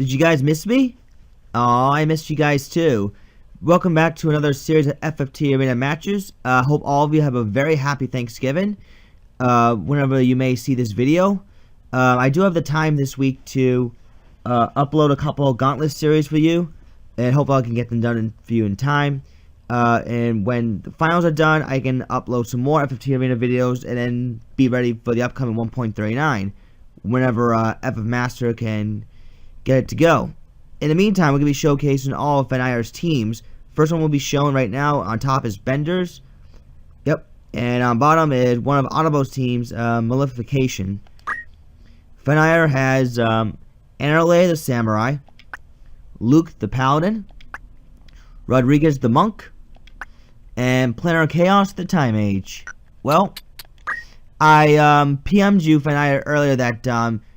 Did you guys miss me? Aw, I missed you guys too. Welcome back to another series of FFT Arena matches. Hope all of you have a very happy Thanksgiving, whenever you may see this video. I do have the time this week to upload a couple of Gauntlet series for you, and hope I can get them done for you in time. And when the finals are done, I can upload some more FFT Arena videos, and then be ready for the upcoming 1.39, whenever FF Master can get it to go. In the meantime, we're going to be showcasing all of Fenire's teams. First one we'll be showing right now. On top is Bender's. Yep. And on bottom is one of Otabo's teams, Malefication. Fenire has Anarle the Samurai, Luke the Paladin, Rodriguez the Monk, and Planar Chaos the Time Mage. Well, I PM'd you, Fenire, earlier that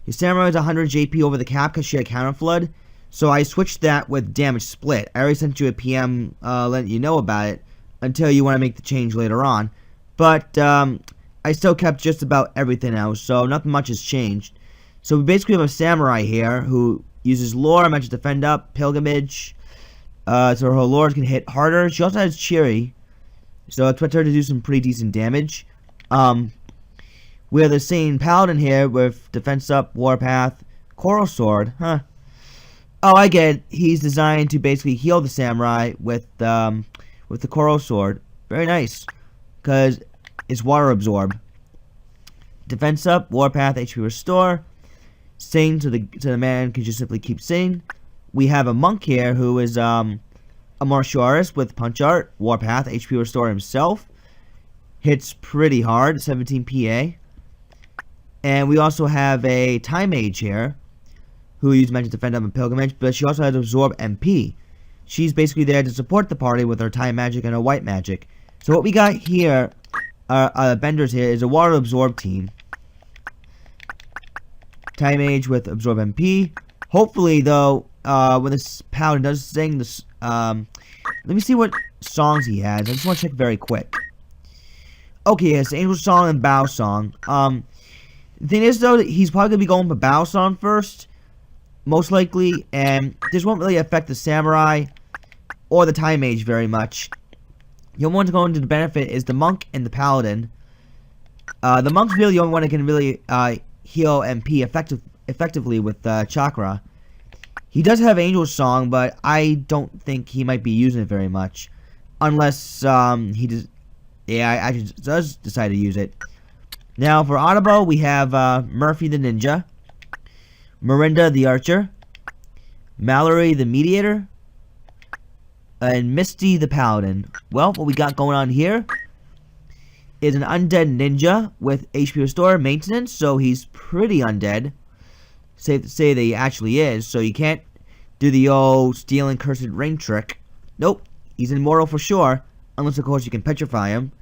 your Samurai is 100 JP over the cap because she had Counter Flood. So I switched that with damage split. I already sent you a PM letting you know about it until you want to make the change later on. But I still kept just about everything else, so nothing much has changed. So we basically have a Samurai here who uses Lore, Magic Defend Up, Pilgrimage, so her Lore can hit harder. She also has Cheery, so expect her to do some pretty decent damage. We have the same Paladin here with Defense Up, Warpath, Coral Sword. Oh, I get it. He's designed to basically heal the Samurai with the Coral Sword. Very nice, because it's Water Absorb. Defense Up, Warpath, HP Restore. Sing to the man can just simply keep singing. We have a Monk here who is a martial artist with Punch Art, Warpath, HP Restore himself. Hits pretty hard, 17 PA. And we also have a Time Mage here, who uses Magic Defend Up and Pilgrimage, but she also has Absorb MP. She's basically there to support the party with her Time Magic and her White Magic. So what we got here, Benders here, is a Water Absorb team. Time Mage with Absorb MP. Hopefully, though, when this Paladin does sing this, let me see what songs he has. I just want to check very quick. Okay, yes, Angel Song and Bow Song. The thing is, though, he's probably going to be going for Bow Song first, most likely, and this won't really affect the Samurai or the Time Mage very much. The only one to go into the benefit is the Monk and the Paladin. The Monk's really the only one that can really heal MP effectively with Chakra. He does have Angel Song, but I don't think he might be using it very much, unless he does. Yeah, I actually does decide to use it. Now for Otabo, we have Murphy the Ninja, Mirinda the Archer, Mallory the Mediator, and Misty the Paladin. Well, what we got going on here is an Undead Ninja with HP Restore Maintenance, so he's pretty undead. Safe to say that he actually is, so you can't do the old Stealing Cursed Ring trick. Nope, he's immortal for sure, unless of course you can petrify him.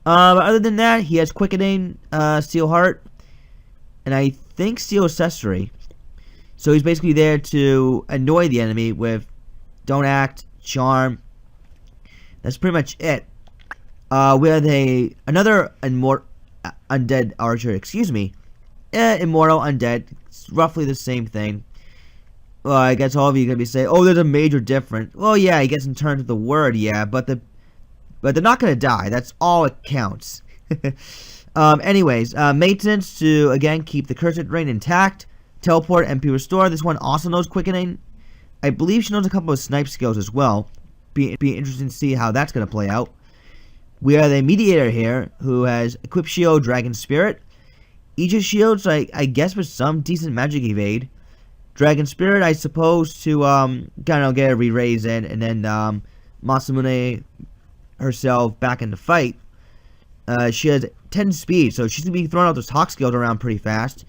But other than that, he has Quickening, Steel Heart, and I think Steel Accessory. So he's basically there to annoy the enemy with Don't Act, Charm. That's pretty much it. We have another Undead Archer, excuse me. Immortal, Undead. It's roughly the same thing. Well, I guess all of you are going to be saying, oh, there's a major difference. Well, yeah, I guess in terms of the word, yeah, but they're not going to die. That's all it counts. Anyways, maintenance to, again, keep the Cursed Ring intact. Teleport, MP Restore. This one also knows Quickening. I believe she knows a couple of snipe skills as well. Be interesting to see how that's going to play out. We have a Mediator here who has Equip Shield, Dragon Spirit. Aegis Shields, I guess, with some decent magic evade. Dragon Spirit, I suppose, to kind of get a re-raise in, and then Masamune herself back in the fight. She has 10 speed, so she's going to be throwing out those Hawk skills around pretty fast,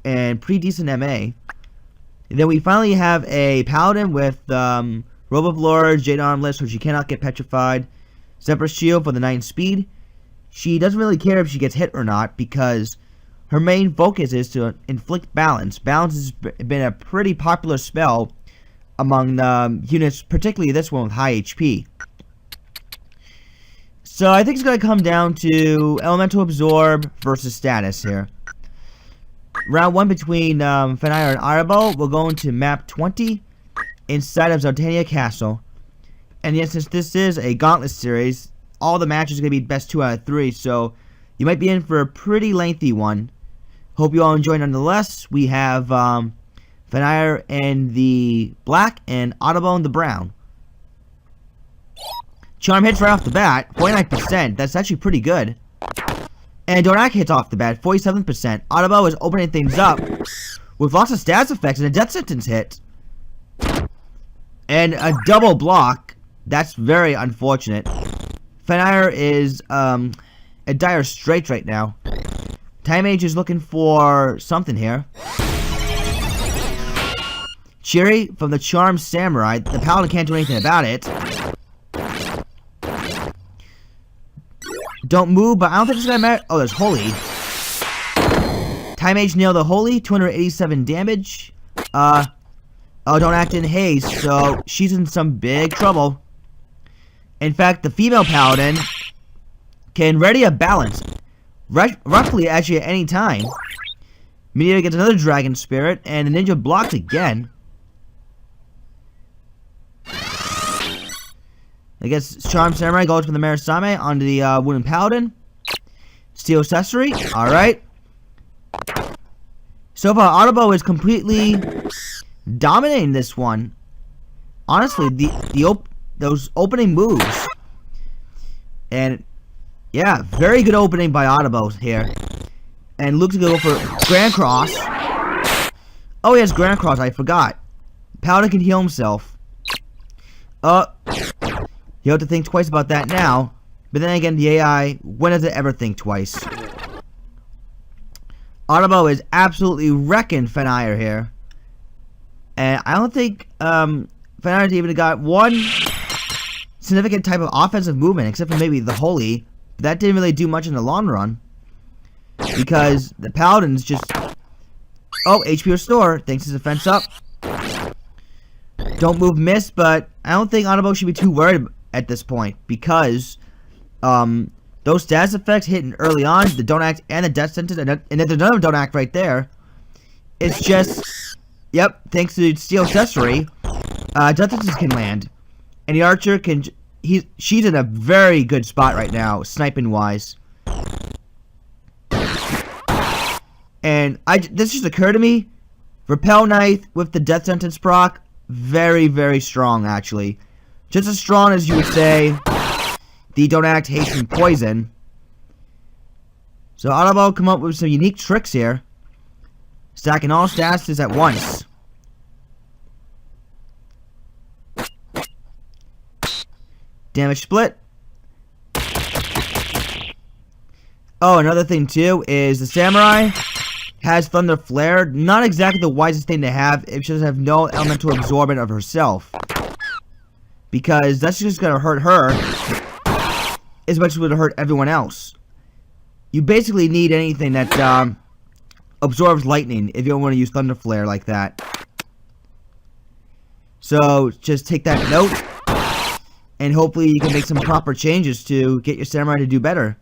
and pretty decent MA. And then we finally have a Paladin with Robe of Lore, Jade Armless, so she cannot get petrified. Zephyr Shield for the 9 speed. She doesn't really care if she gets hit or not, because her main focus is to inflict balance. Balance has been a pretty popular spell among the units, particularly this one with high HP. So I think it's going to come down to Elemental Absorb versus status here. round 1 between Fenire and Otabo. We're going to map 20 inside of Zoltania Castle. And yes, since this is a Gauntlet series, all the matches are going to be best 2 out of 3, so you might be in for a pretty lengthy one. Hope you all enjoy nonetheless. We have Fenire in the black and Otabo in the brown. Charm hits right off the bat, 49%. That's actually pretty good. And Donak hits off the bat, 47%. Otabo is opening things up with lots of stats effects and a death sentence hit. And a double block. That's very unfortunate. Fenire is at dire straits right now. Time Mage is looking for something here. Cheery from the Charmed Samurai. The Paladin can't do anything about it. Don't move, but I don't think it's gonna matter. Oh, there's Holy. Time Mage nailed the Holy, 287 damage. Oh, don't act in haste, so she's in some big trouble. In fact, the female Paladin can ready a balance. Roughly, actually, at any time. Meteor gets another Dragon Spirit, and the Ninja blocks again. I guess Charmed Samurai goes from the Marisame onto the Wooden Paladin. Steel Accessory, alright. So far, Otabo is completely dominating this one. Honestly, those opening moves. And yeah, very good opening by Otabo here. And Luke's gonna go for Grand Cross. Oh, he has Grand Cross, I forgot. Paladin can heal himself. You have to think twice about that now. But then again, the AI, when does it ever think twice? Otabo is absolutely wrecking Fenire here. And I don't think Fenire's even got one significant type of offensive movement, except for maybe the Holy. But that didn't really do much in the long run. Because the Paladin's just... Oh, HP restore. Thanks his defense up. Don't move, miss, but I don't think Otabo should be too worried at this point. Because those status effects hitting early on, the Don't Act and the Death Sentence, and then there's another Don't Act right there. It's just... Yep, thanks to Steel Accessory, Death Sentence can land. And the Archer can... She's in a very good spot right now, sniping-wise. And this just occurred to me. Repel Knife with the Death Sentence proc, very, very strong, actually. Just as strong as you would say the Don't Act, Haste, and Poison. So Otabo come up with some unique tricks here. Stacking all statuses at once. Damage split. Oh, another thing too is the Samurai has Thunder Flare. Not exactly the wisest thing to have if she doesn't have no elemental absorbent of herself. Because that's just gonna hurt her as much as it would hurt everyone else. You basically need anything that absorbs lightning if you don't want to use Thunder Flare like that. So just take that note. And hopefully you can make some proper changes to get your Samurai to do better.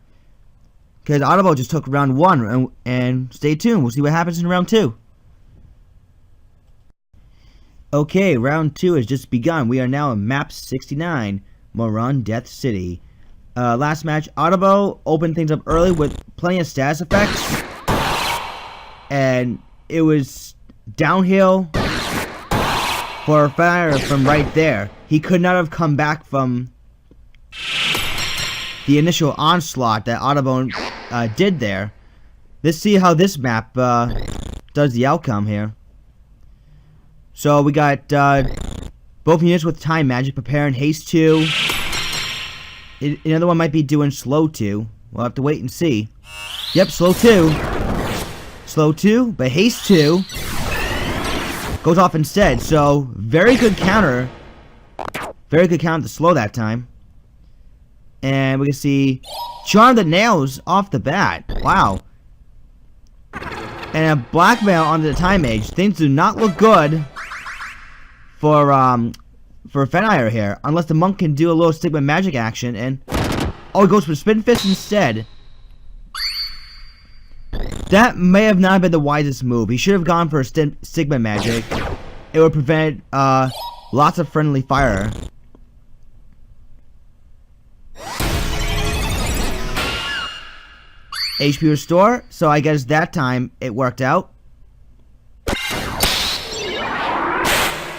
Because Otabo just took round 1, and stay tuned. We'll see what happens in round 2. Okay, round 2 has just begun. We are now in map 69, Moron Death City. Last match, Otabo opened things up early with plenty of status effects. And it was downhill for Fenire from right there. He could not have come back from the initial onslaught that Otabo did there. Let's see how this map does the outcome here. So we got both units with Time Magic preparing Haste 2. Another one might be doing Slow 2. We'll have to wait and see. Yep, Slow 2. Slow 2, but Haste 2 goes off instead. So very good counter. Very good counter to slow that time. And we can see Charm the Nails off the bat. Wow. And a Blackmail onto the Time Mage. Things do not look good for Fenire here. Unless the Monk can do a little Stigma Magic action. And oh, he goes for Spin Fist instead. That may have not been the wisest move. He should have gone for a Sigma magic. It would prevent lots of friendly fire. HP restore, so I guess that time it worked out.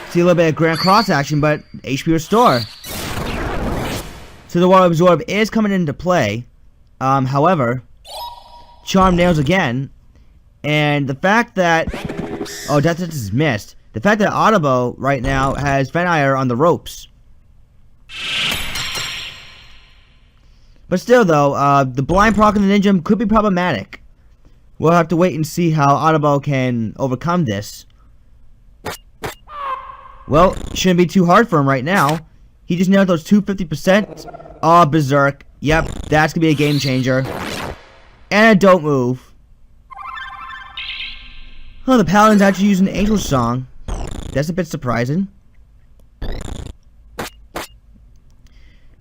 See a little bit of Grand Cross action, but HP restore. So the Water Absorb is coming into play. However, Charm nails again, and the fact that Death Touch is missed. The fact that Otabo right now has Fenire on the ropes. But still, though, the blind proc and the ninja could be problematic. We'll have to wait and see how Otabo can overcome this. Well, shouldn't be too hard for him right now. He just nailed those 250%. Oh, Berserk. Yep, that's gonna be a game changer. And don't move. Oh, the Paladin's actually using Angel Song. That's a bit surprising.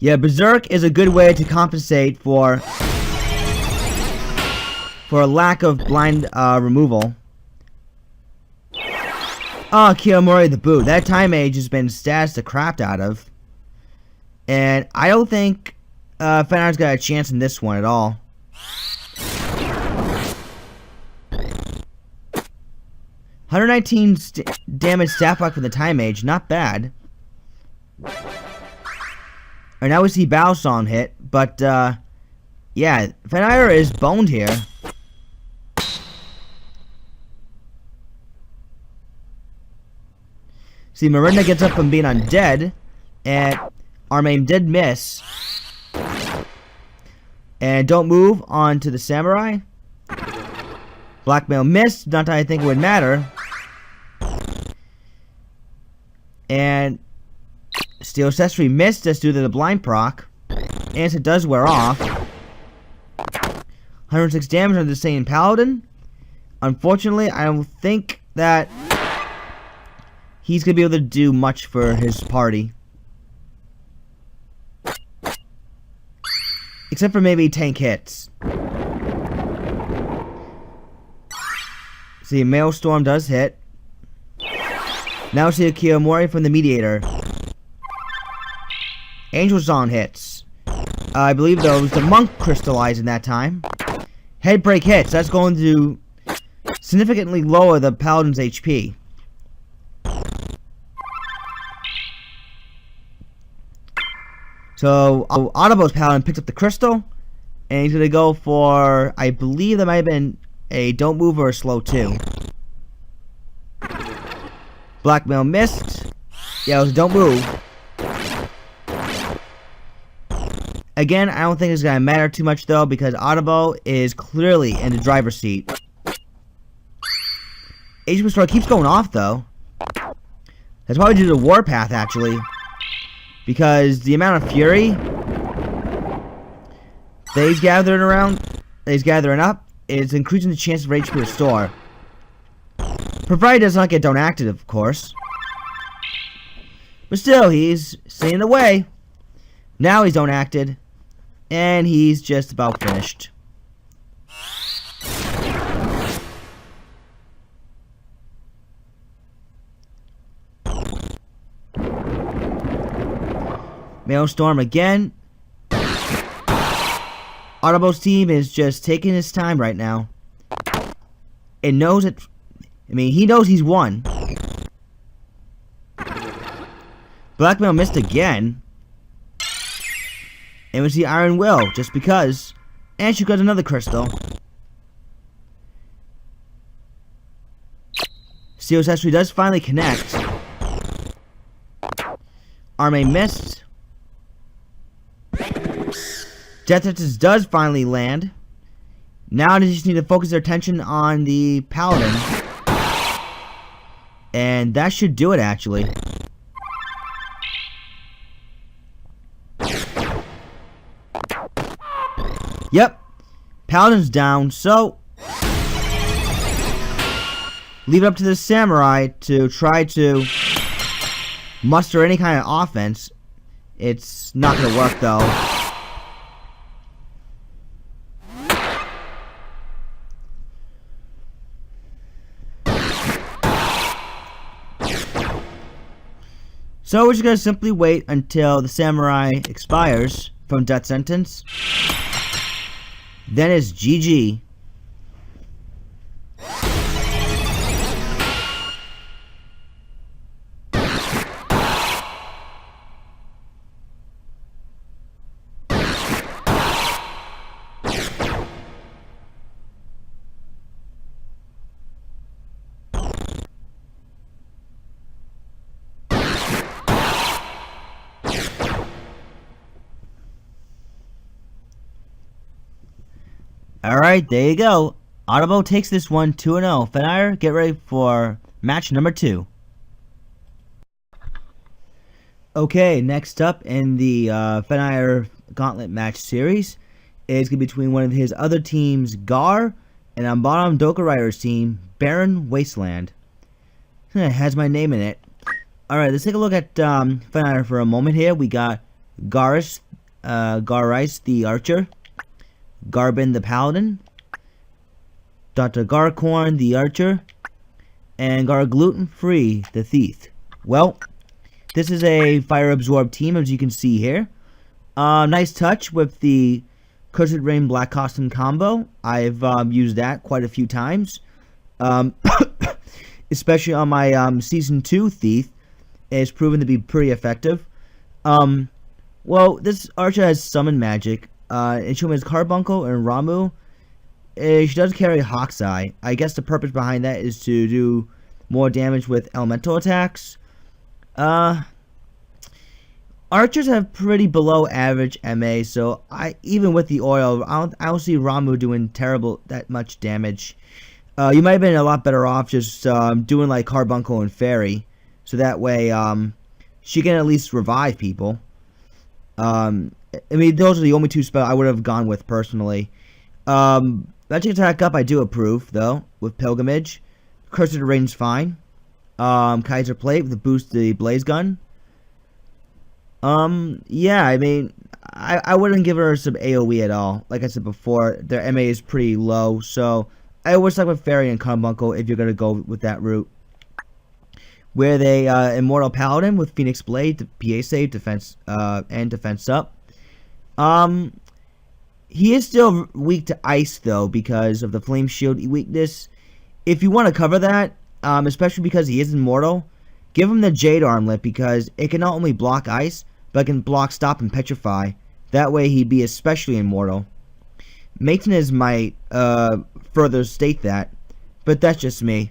Yeah, Berserk is a good way to compensate for a lack of blind removal. Oh, Kiyomori the boot. That time mage has been statused the crap out of. And I don't think Fenire's got a chance in this one at all. 119 damage staff block for the time mage, not bad. And now we see Battle Song hit, but yeah, Fenire is boned here. See, Miranda gets up from being undead, and Armame did miss. And don't move on to the Samurai. Blackmail missed, not that I think it would matter. And Steel Accessory missed just due to the blind proc. And it does wear off. 106 damage on the same Paladin. Unfortunately, I don't think that he's going to be able to do much for his party. Except for maybe tank hits. See, Maelstrom does hit. Now see a Kiyomori from the Mediator. Angel Song hits. I believe though it was the Monk crystallizing that time. Headbreak hits. That's going to significantly lower the Paladin's HP. So Otabo's Paladin picks up the crystal, and he's gonna go for, I believe that might have been a don't move or a slow 2. Blackmail missed. Yeah, it was a don't move. Again, I don't think it's gonna matter too much though, because Otabo is clearly in the driver's seat. HP Restore keeps going off though. That's probably due to the Warpath actually. Because the amount of fury that he's gathering up, is increasing the chance of HP Restore. Provided he does not get don't acted, of course. But still, he's staying away. Now he's don't acted. And he's just about finished. Maelstrom again. Otabo's team is just taking his time right now. It knows it. I mean, he knows he's won. Blackmail missed again. And we see Iron Will, just because. And she got another crystal. Steel Accessory does finally connect. Arme missed. Death Touch does finally land. Now they just need to focus their attention on the Paladin. And that should do it, actually. Yep. Paladin's down, so leave it up to the Samurai to try to muster any kind of offense. It's not going to work, though. So we're just gonna simply wait until the samurai expires from death sentence. Then it's GG. Alright, there you go. Otabo takes this one 2-0. Fenire, get ready for match number 2. Okay, next up in the Fenire Gauntlet match series is going to be between one of his other teams, Garrrr, and on bottom, Dokurider's team, Barren, Wasteland. It has my name in it. Alright, let's take a look at Fenire for a moment here. We got Garrrr the Archer, Garbin the Paladin, Dr. Garcorn the Archer, and Gluten-Free the Thief. Well, this is a fire absorbed team, as you can see here. Nice touch with the Cursed Rain Black Costume combo. I've used that quite a few times, especially on my Season 2 Thief. It's proven to be pretty effective. Well, this Archer has summon magic. And she has Carbuncle and Ramu. She does carry Hawk's Eye. I guess the purpose behind that is to do more damage with elemental attacks. Archers have pretty below average MA, so even with the oil, I don't see Ramu doing that much damage. You might have been a lot better off just doing like Carbuncle and Fairy, so that way she can at least revive people. I mean, those are the only two spells I would have gone with personally. Magic Attack Up I do approve, though, with Pilgrimage. Cursed Rain's fine. Kaiser Plate with the boost the Blaze Gun. Yeah, I mean, I wouldn't give her some AoE at all. Like I said before, their MA is pretty low, so I would stuck with Fairy and Carbuncle if you're going to go with that route. Where they Immortal Paladin with Phoenix Blade, PA save, defense, and defense up. He is still weak to ice though because of the flame shield weakness. If you want to cover that, especially because he is immortal, give him the Jade Armlet because it can not only block ice, but it can block, stop, and petrify. That way he'd be especially immortal. Maintenance might further state that, but that's just me.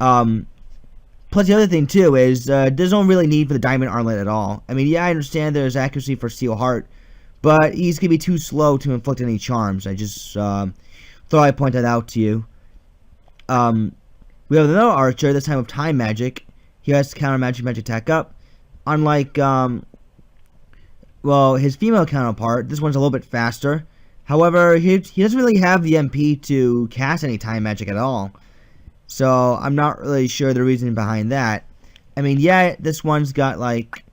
Plus the other thing too is there's no really need for the Diamond Armlet at all. I mean, yeah, I understand there's accuracy for Steel Heart, but he's going to be too slow to inflict any charms. I just thought I'd point that out to you. We have another Archer, this time with Time Magic. He has to counter Magic Attack Up. Unlike, well, his female counterpart, this one's a little bit faster. However, he doesn't really have the MP to cast any Time Magic at all. So, I'm not really sure the reason behind that. I mean, yeah, this one's got, like,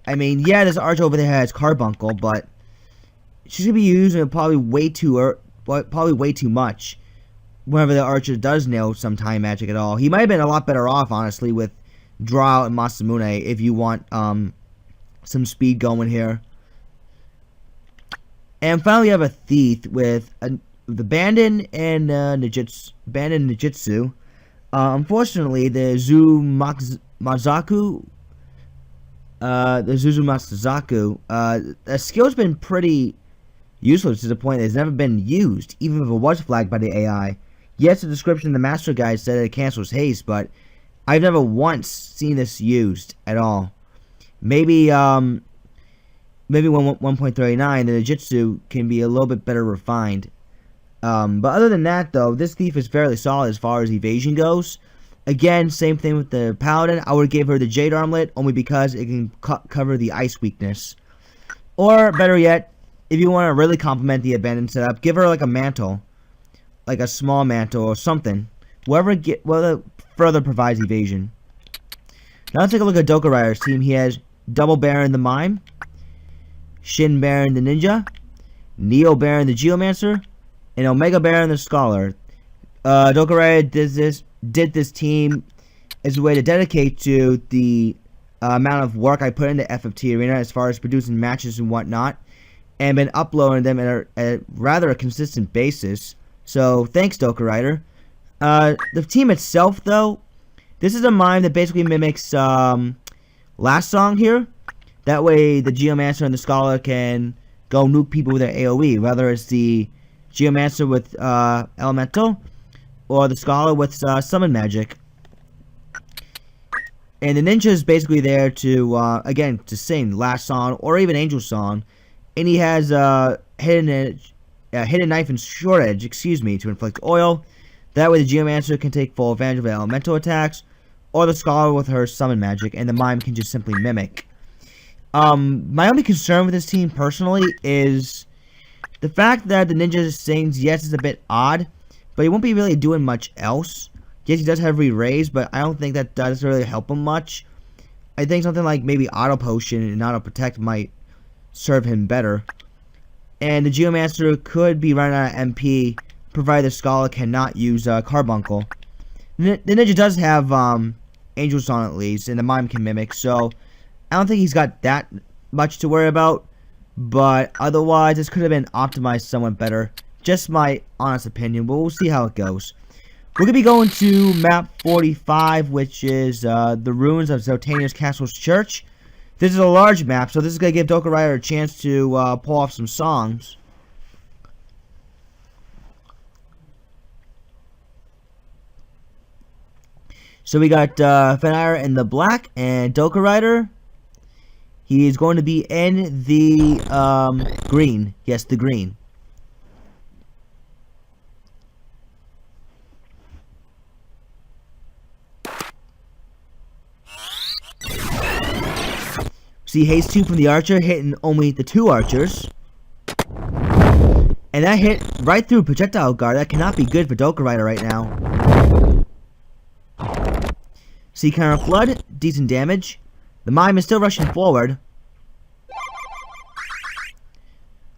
I mean, yeah, this Archer over there has Carbuncle, but she's gonna be using probably way too much. Whenever the Archer does nail some Time Magic at all, he might have been a lot better off, honestly, with Draw Out and Masamune if you want some speed going here. And finally, we have a Thief with the Bandin and Nijitsu. Unfortunately, the Zuzumazaku. The skill's been pretty useless to the point that it's never been used, even if it was flagged by the AI. Yes, the description in the Master Guide said it cancels haste, but I've never once seen this used at all. Maybe when 1.39, the Nijitsu can be a little bit better refined. But other than that, though, this Thief is fairly solid as far as evasion goes. Again, same thing with the Paladin. I would give her the Jade Armlet only because it can cover the ice weakness. Or, better yet, if you want to really complement the Abandoned setup, give her like a mantle. Like a small mantle or something. Whatever further provides evasion. Now let's take a look at Dokurider's team. He has Double Barren the Mime, Shin Barren the Ninja, Neo Barren the Geomancer, and Omega Barren the Scholar. Dokurider did this team as a way to dedicate to the amount of work I put into FFT Arena as far as producing matches and whatnot, and been uploading them at a rather consistent basis. So thanks, Dokurider. The team itself, though, this is a mime that basically mimics last song here. That way the Geomancer and the Scholar can go nuke people with their AoE, whether it's the Geomancer with Elemental or the Scholar with Summon Magic. And the ninja is basically there to, again, to sing last song or even Angel Song. And he has hidden knife and short edge, to inflict oil. That way the Geomancer can take full advantage of the elemental attacks, or the Scholar with her summon magic, and the mime can just simply mimic. My only concern with this team personally is the fact that the ninja sings, yes, is a bit odd, but he won't be really doing much else. Yes, he does have re-raise, but I don't think that does really help him much. I think something like maybe Auto Potion and Auto Protect might serve him better. And the Geomancer could be running out of MP, provided the Scholar cannot use Carbuncle. The ninja does have Angel Song at least, and the mime can mimic, so I don't think he's got that much to worry about. But otherwise, this could have been optimized somewhat better. Just my honest opinion, but we'll see how it goes. We're going to be going to map 45, which is the ruins of Zotania's Castle's Church. This is a large map, so this is going to give Dokurider a chance to pull off some songs. So we got Fenire in the black, and Dokurider, he is going to be in the green. Yes, the green. See haste 2 from the archer, hitting only the 2 archers. And that hit right through projectile guard. That cannot be good for Dokurider right now. See counter flood, decent damage. The mime is still rushing forward.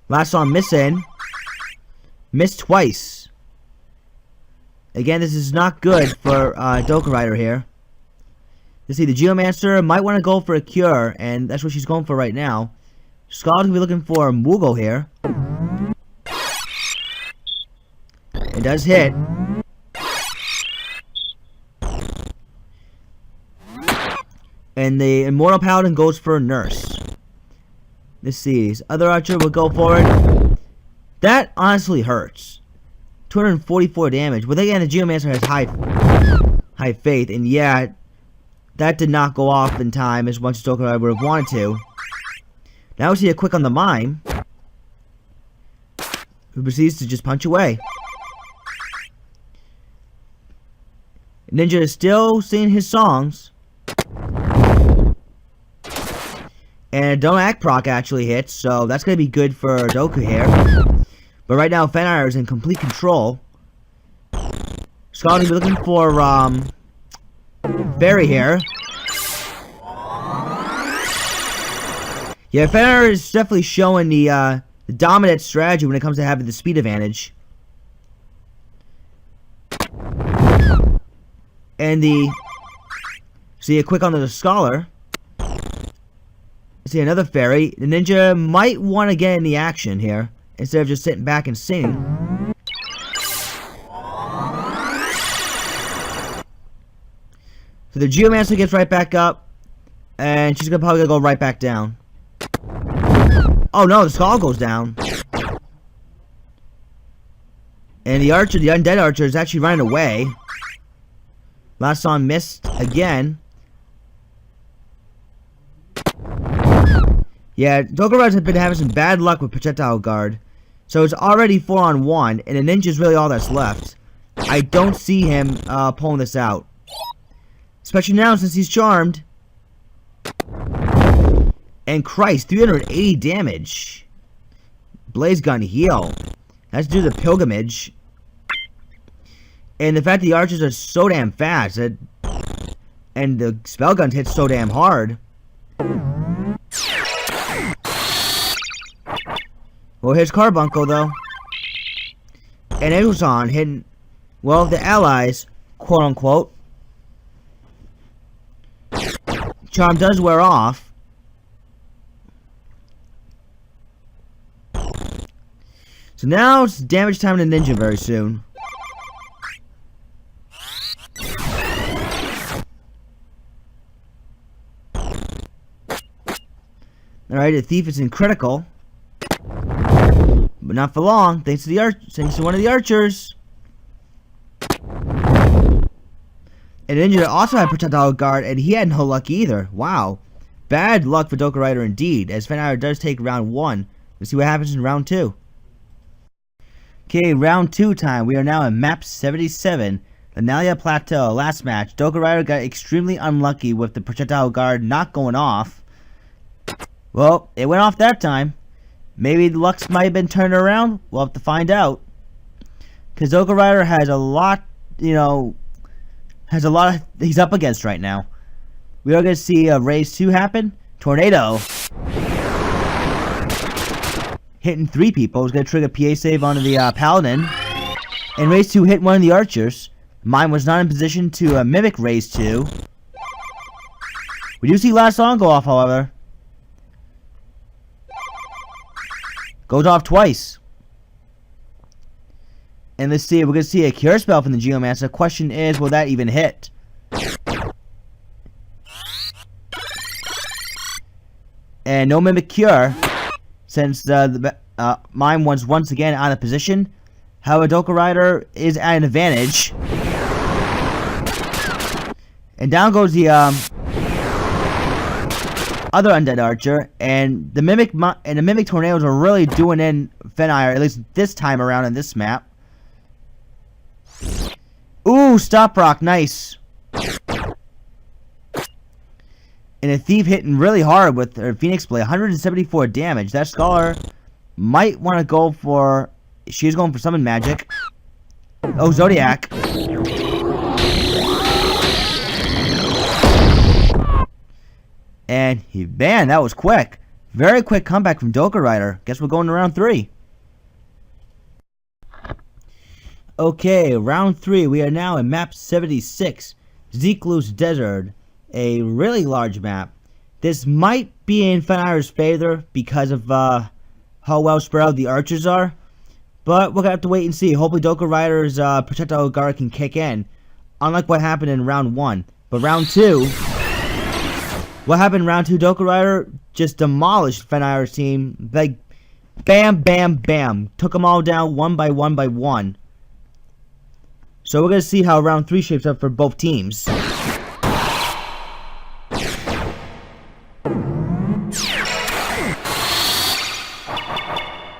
Last on missing. Missed twice. Again, this is not good for Dokurider here. You see, the Geomancer might want to go for a cure, and that's what she's going for right now. Scholar's going to be looking for Mughal here. It does hit. And the Immortal Paladin goes for a Nurse. Let's see, this other archer will go for it. That honestly hurts. 244 damage. But again, the Geomancer has high faith, and yeah, that did not go off in time as much as Dokurider would have wanted to. Now we see a quick on the mime, who proceeds to just punch away. Ninja is still singing his songs. And Don't Act proc actually hits, so that's going to be good for Doku here. But right now, Fenire is in complete control. Scott's looking for Barry here. Yeah, Fenire is definitely showing the dominant strategy when it comes to having the speed advantage. And see a quick onto the Scholar. See another fairy. The ninja might want to get in the action here instead of just sitting back and singing. So the Geomancer gets right back up, and she's probably gonna go right back down. Oh no, the Skull goes down. And the archer, the undead archer, is actually running away. Last song missed again. Yeah, Dokurider has been having some bad luck with projectile guard. So it's already 4-on-1, and the ninja's really all that's left. I don't see him pulling this out. Especially now since he's charmed. And Christ, 380 damage. Blaze gun heal. That's due to the pilgrimage. And the fact the archers are so damn fast. And the spell guns hit so damn hard. Well, here's Carbuncle, though. And Elzon hitting, well, the allies, quote-unquote. charm does wear off. So now it's damage time to ninja very soon. Alright, the thief is in critical. But not for long, thanks to one of the archers. And Ninja also had projectile guard, and he had no luck either. Wow. Bad luck for Dokurider indeed, as Fenire does take round 1. Let's see what happens in round 2. Okay, round 2 time. We are now at map 77. The Nalia Plateau. Last match, Dokurider got extremely unlucky with the projectile guard not going off. Well, it went off that time. Maybe the luck might have been turned around. We'll have to find out. Because Dokurider has a lot, he's up against right now. We are going to see a Raise 2 happen. Tornado. Hitting 3 people. It's going to trigger PA save onto the Paladin. And Raise 2 hit one of the archers. Mine was not in position to mimic Raise 2. We do see last song go off, however. Goes off twice. And let's see, we're going to see a cure spell from the Geomancer. Question is, will that even hit? And no mimic cure, since mine was once again out of position. However, Dokurider is at an advantage. And down goes the other undead archer, and the mimic tornadoes are really doing in Fenire, at least this time around in this map. Ooh, stop rock, nice. And a thief hitting really hard with her Phoenix Blade, 174 damage. That scholar might want to go for. She's going for summon magic. Oh, Zodiac. And man, that was quick. Very quick comeback from Dokurider. Guess we're going to round 3. Okay, round 3. We are now in map 76. Zeklus Desert. A really large map. This might be in Fenire's favor because of how well spread out the archers are. But we're going to have to wait and see. Hopefully Dokurider's projectile guard can kick in. Unlike what happened in round 1. But round 2... What happened in round 2, Dokurider just demolished Fenire's team. Like, bam, bam, bam. Took them all down one by one by one. So we're going to see how round 3 shapes up for both teams.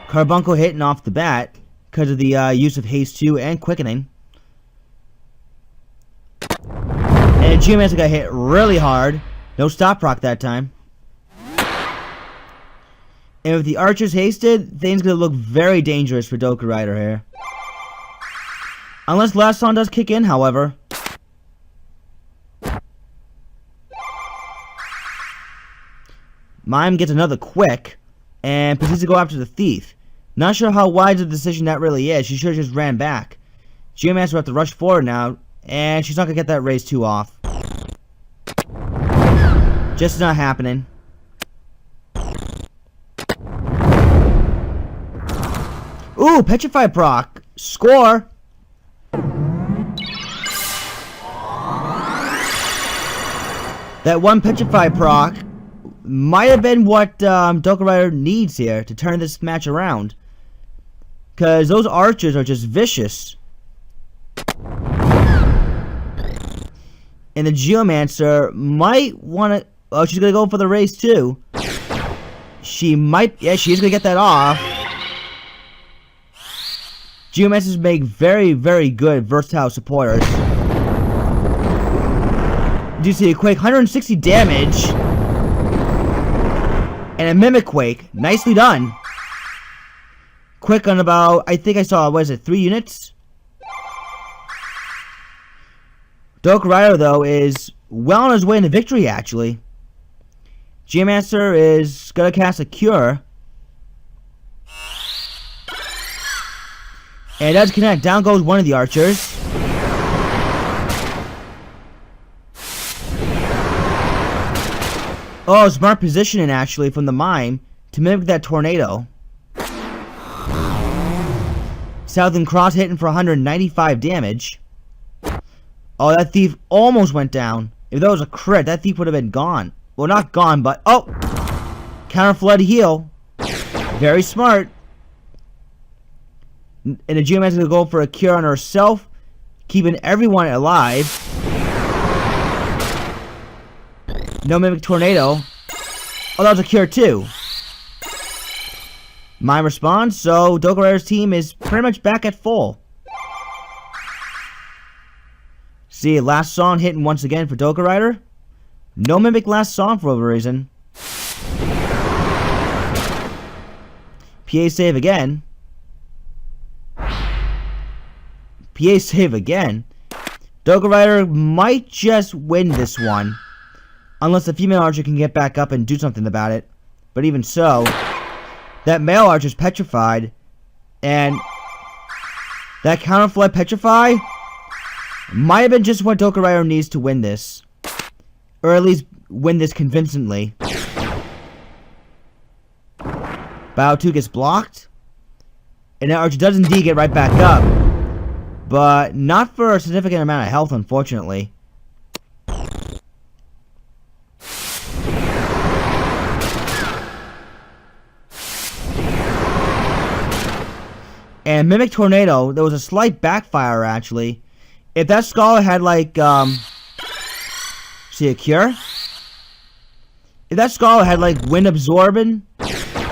Carbuncle hitting off the bat because of the use of Haste 2 and Quickening. And Geomancer got hit really hard. No stop rock that time. And if the archers hasted, things gonna look very dangerous for Dokurider here. Unless last song does kick in, however. Mime gets another quick and proceeds to go after the thief. Not sure how wise a decision that really is. She should have just ran back. Geomancer will have to rush forward now, and she's not gonna get that Raise 2 off. Just not happening. Ooh, Petrify proc. Score. That one Petrify proc might have been what Dokurider needs here to turn this match around. Because those archers are just vicious. And the Geomancer might want to... Oh, she's going to go for the Raise 2. She might... Yeah, she's going to get that off. Geomancers make very, very good versatile supporters. Do you see a Quake? 160 damage. And a Mimic Quake. Nicely done. Quick on about... I think I saw, what is it, 3 units? Dokurider, though, is well on his way to victory, actually. Geomancer is going to cast a Cure. And it does connect. Down goes one of the archers. Oh, smart positioning actually from the mime to mimic that tornado. Southern Cross hitting for 195 damage. Oh, that thief almost went down. If that was a crit, that thief would have been gone. Well, not gone, but... Oh! Counter flood heal. Very smart. And the geomancer is going to go for a cure on herself, keeping everyone alive. No mimic tornado. Oh, that was a cure too. Mime responds, so Dokurider's team is pretty much back at full. See, last song hitting once again for Dokurider. No mimic last song for whatever reason. PA save again. PA save again. Dokurider might just win this one. Unless the female archer can get back up and do something about it. But even so, that male archer's petrified. And that counterflood petrify might have been just what Dokurider needs to win this. Or at least win this convincingly. Bow 2 gets blocked. And that archer does indeed get right back up. But not for a significant amount of health, unfortunately. And Mimic Tornado, there was a slight backfire actually. If that Scholar had like, see a cure? If that Scholar had like Wind Absorbing,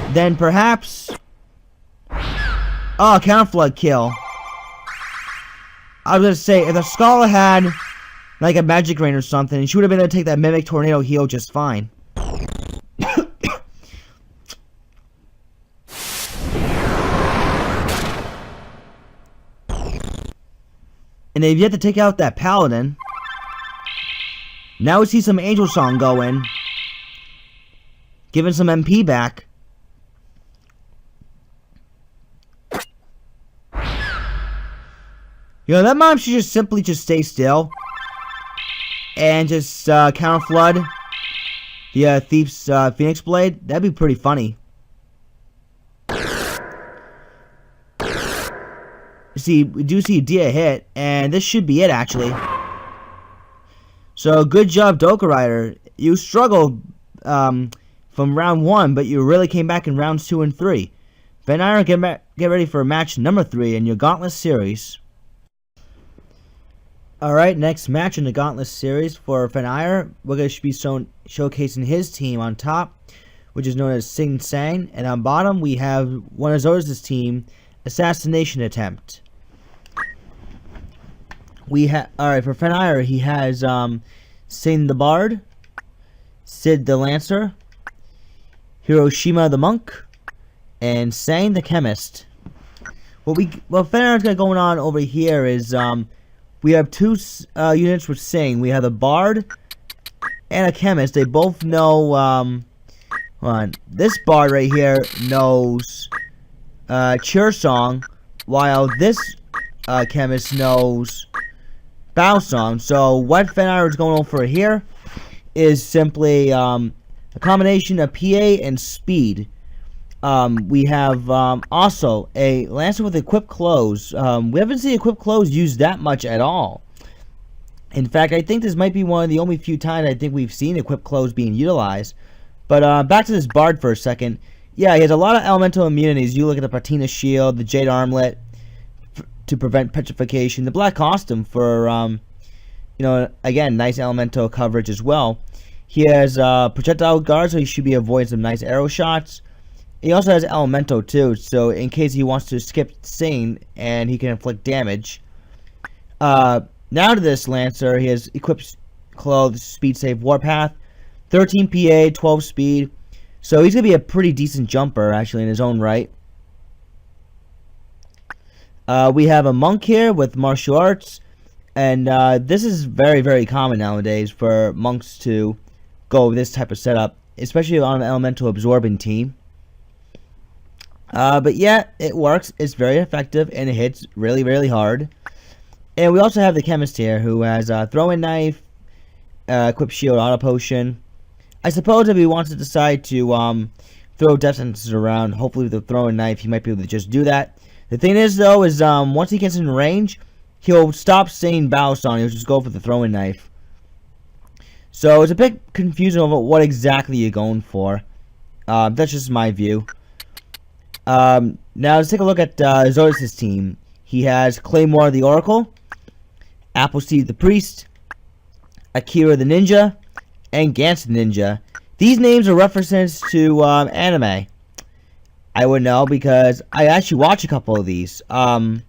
then perhaps... Oh, Counter Flood kill. I was gonna say, if the Scholar had like a Magic Rain or something, she would have been able to take that Mimic Tornado heal just fine. And they've yet to take out that Paladin. Now we see some Angel Song going. Giving some MP back. You know, that mom should just simply just stay still. And just counter flood the Thief's Phoenix Blade. That'd be pretty funny. See, we do see Dia hit, and this should be it, actually. So, good job, Dokurider. You struggled from round 1, but you really came back in rounds 2 and 3. Fenire, get ready for match number 3 in your Gauntlet series. Alright, next match in the Gauntlet series for Fenire. We're going to be showcasing his team on top, which is known as Sing Sang. And on bottom, we have one of Zotis' team, Assassination Attempt. Alright, for Fenire, he has Sing the Bard, Sid the Lancer, Hiroshima the Monk, and Sang the Chemist. What Fenire's got going on over here is we have two units with Sing. We have a Bard and a Chemist. They both know hold on. This Bard right here knows Cheer Song, while this Chemist knows Bow Song. So what Fenire is going on for here is simply a combination of PA and speed. We have also a Lancer with Equipped Clothes. We haven't seen Equipped Clothes used that much at all. In fact, I think this might be one of the only few times I think we've seen Equipped Clothes being utilized. But back to this Bard for a second. Yeah, he has a lot of elemental immunities. You look at the Patina Shield, the Jade Armlet to prevent petrification, the Black Costume for, you know, again, nice elemental coverage as well. He has projectile guard, so he should be avoiding some nice arrow shots. He also has elemental too, so in case he wants to skip Sing and he can inflict damage. Now to this Lancer, he has Equipped Clothes, Speed Save Warpath, 13 PA, 12 speed. So he's going to be a pretty decent jumper, actually, in his own right. We have a Monk here with Martial Arts. And this is very, very common nowadays for Monks to go with this type of setup, especially on an Elemental Absorbing team. But yeah, it works. It's very effective, and it hits really, really hard. And we also have the Chemist here, who has a Throwing Knife, Equipped Shield, Auto Potion, I suppose if he wants to decide to throw death sentences around, hopefully with a throwing knife, he might be able to just do that. The thing is, though, is once he gets in range, he'll stop saying battle song. He'll just go for the throwing knife. So it's a bit confusing over what exactly you're going for. That's just my view. Now let's take a look at Zotis' team. He has Claymore the Oracle, Appleseed the Priest, Akira the Ninja, and Gantz the Ninja. These names are references to anime. I would know because I actually watch a couple of these. Appleseed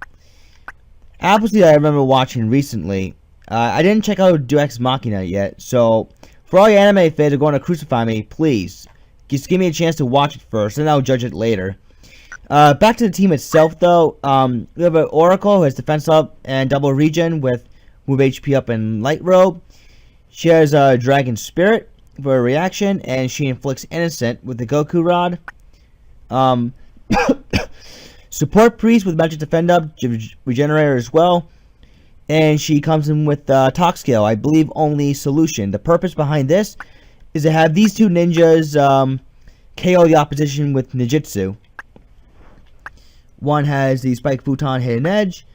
I remember watching recently. I didn't check out Deus Machina yet, so for all you anime fans who are going to crucify me, please, just give me a chance to watch it first, and I'll judge it later. Back to the team itself, though. We have an Oracle who has Defense Up and Double Regen with Move HP Up and Light Robe. She has Dragon Spirit for a reaction, and she inflicts Innocent with the Goku Rod. Support Priest with Magic Defend Up, Regenerator as well. And she comes in with Talk Skill, I believe only Solution. The purpose behind this is to have these two ninjas KO the opposition with Ninjutsu. One has the Spike Futon Hidden Edge.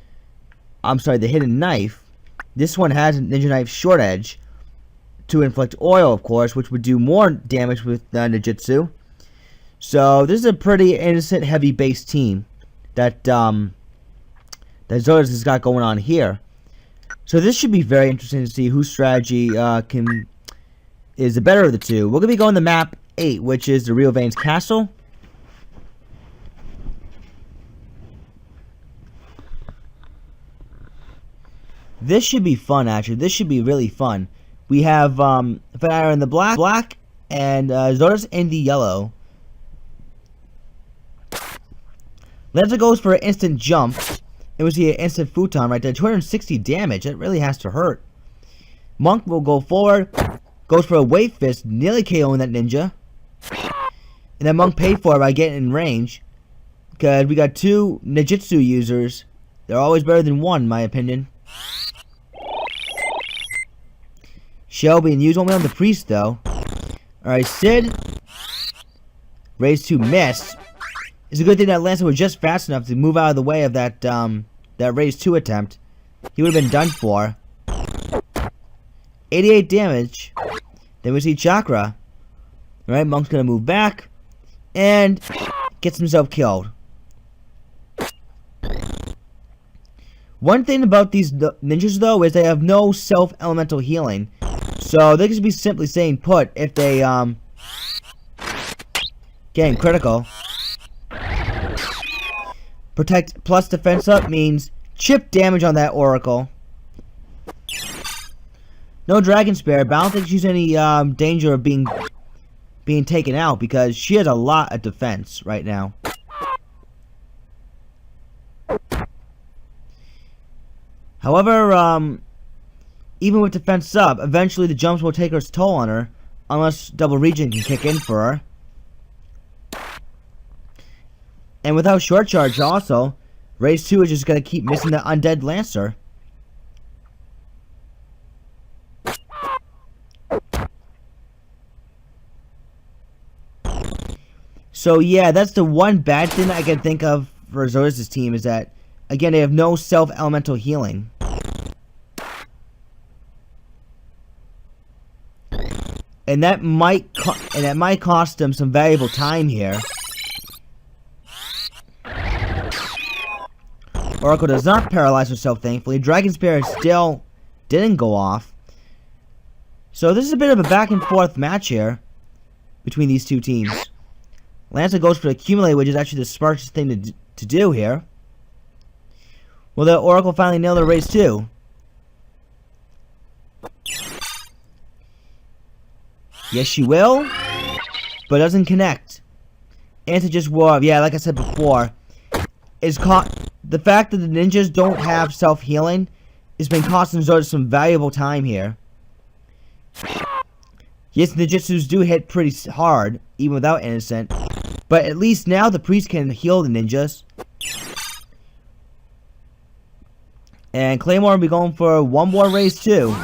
I'm sorry, the Hidden Knife. This one has a Ninja Knife Short Edge to inflict oil, of course, which would do more damage with Ninjutsu. So this is a pretty innocent, heavy base team that that Zotis has got going on here. So this should be very interesting to see whose strategy is the better of the two. We're going to be going to map 8, which is the Rio Veins Castle. This should be fun, actually. This should be really fun. We have Fenire in the black and Zotis in the yellow. Lancer goes for an instant jump. And we see an instant futon right there. 260 damage. That really has to hurt. Monk will go forward. Goes for a Wave Fist. Nearly KOing that ninja. And then Monk paid for it by getting in range. Because we got 2 Ninjutsu users. They're always better than one, in my opinion. Shell being used only on the priest, though. Alright, Sid. Raise 2 miss. It's a good thing that Lancer was just fast enough to move out of the way of that that raise 2 attempt. He would have been done for. 88 damage. Then we see Chakra. Alright, Monk's gonna move back. And gets himself killed. One thing about these ninjas, though, is they have no self-elemental healing. So they could be simply staying put if they getting critical. Protect plus defense up means chip damage on that Oracle. No Dragon Spear, but I don't think she's any danger of being taken out because she has a lot of defense right now. However, even with defense up, eventually the jumps will take its toll on her, unless Double Regen can kick in for her. And without short charge also, raise 2 is just going to keep missing the undead Lancer. So yeah, that's the one bad thing I can think of for Zotis' team is that, again, they have no self-elemental healing. And that might cost them some valuable time here. Oracle does not paralyze herself, thankfully. Dragon Spear still didn't go off. So this is a bit of a back and forth match here between these two teams. Lancer goes for the Accumulate, which is actually the smartest thing to do here. Will the Oracle finally nail the race too? Yes, she will, but doesn't connect. Answer just war. Yeah, like I said before, is the fact that the ninjas don't have self-healing has been costing Zotis some valuable time here. Yes, the ninjutsus do hit pretty hard, even without Innocent, but at least now the priest can heal the ninjas. And Claymore will be going for one more raise too.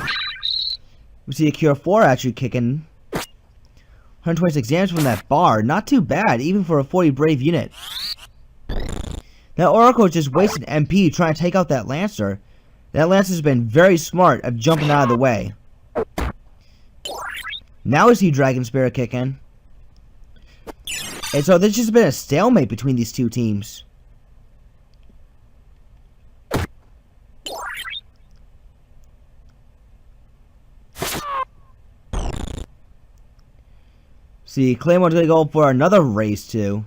We see a Cure 4 actually kicking. 126 damage from that bar. Not too bad, even for a 40 brave unit. That Oracle just wasted MP trying to take out that Lancer. That Lancer's been very smart of jumping out of the way. Now we see Dragon Spirit kick in. And so there's just been a stalemate between these two teams. See, Claymore's gonna go for another raise too.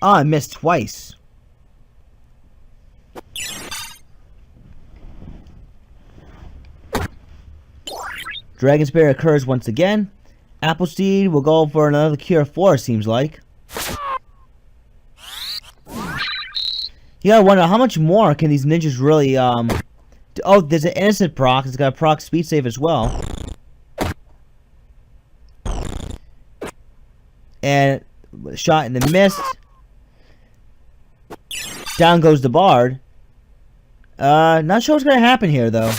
I missed twice. Dragon Spirit occurs once again. Appleseed will go for another Cure 4, seems like. You gotta wonder, how much more can these ninjas really, Oh, there's an innocent proc. It's got a proc speed save as well. And shot in the mist. Down goes the Bard. Not sure what's gonna happen here, though.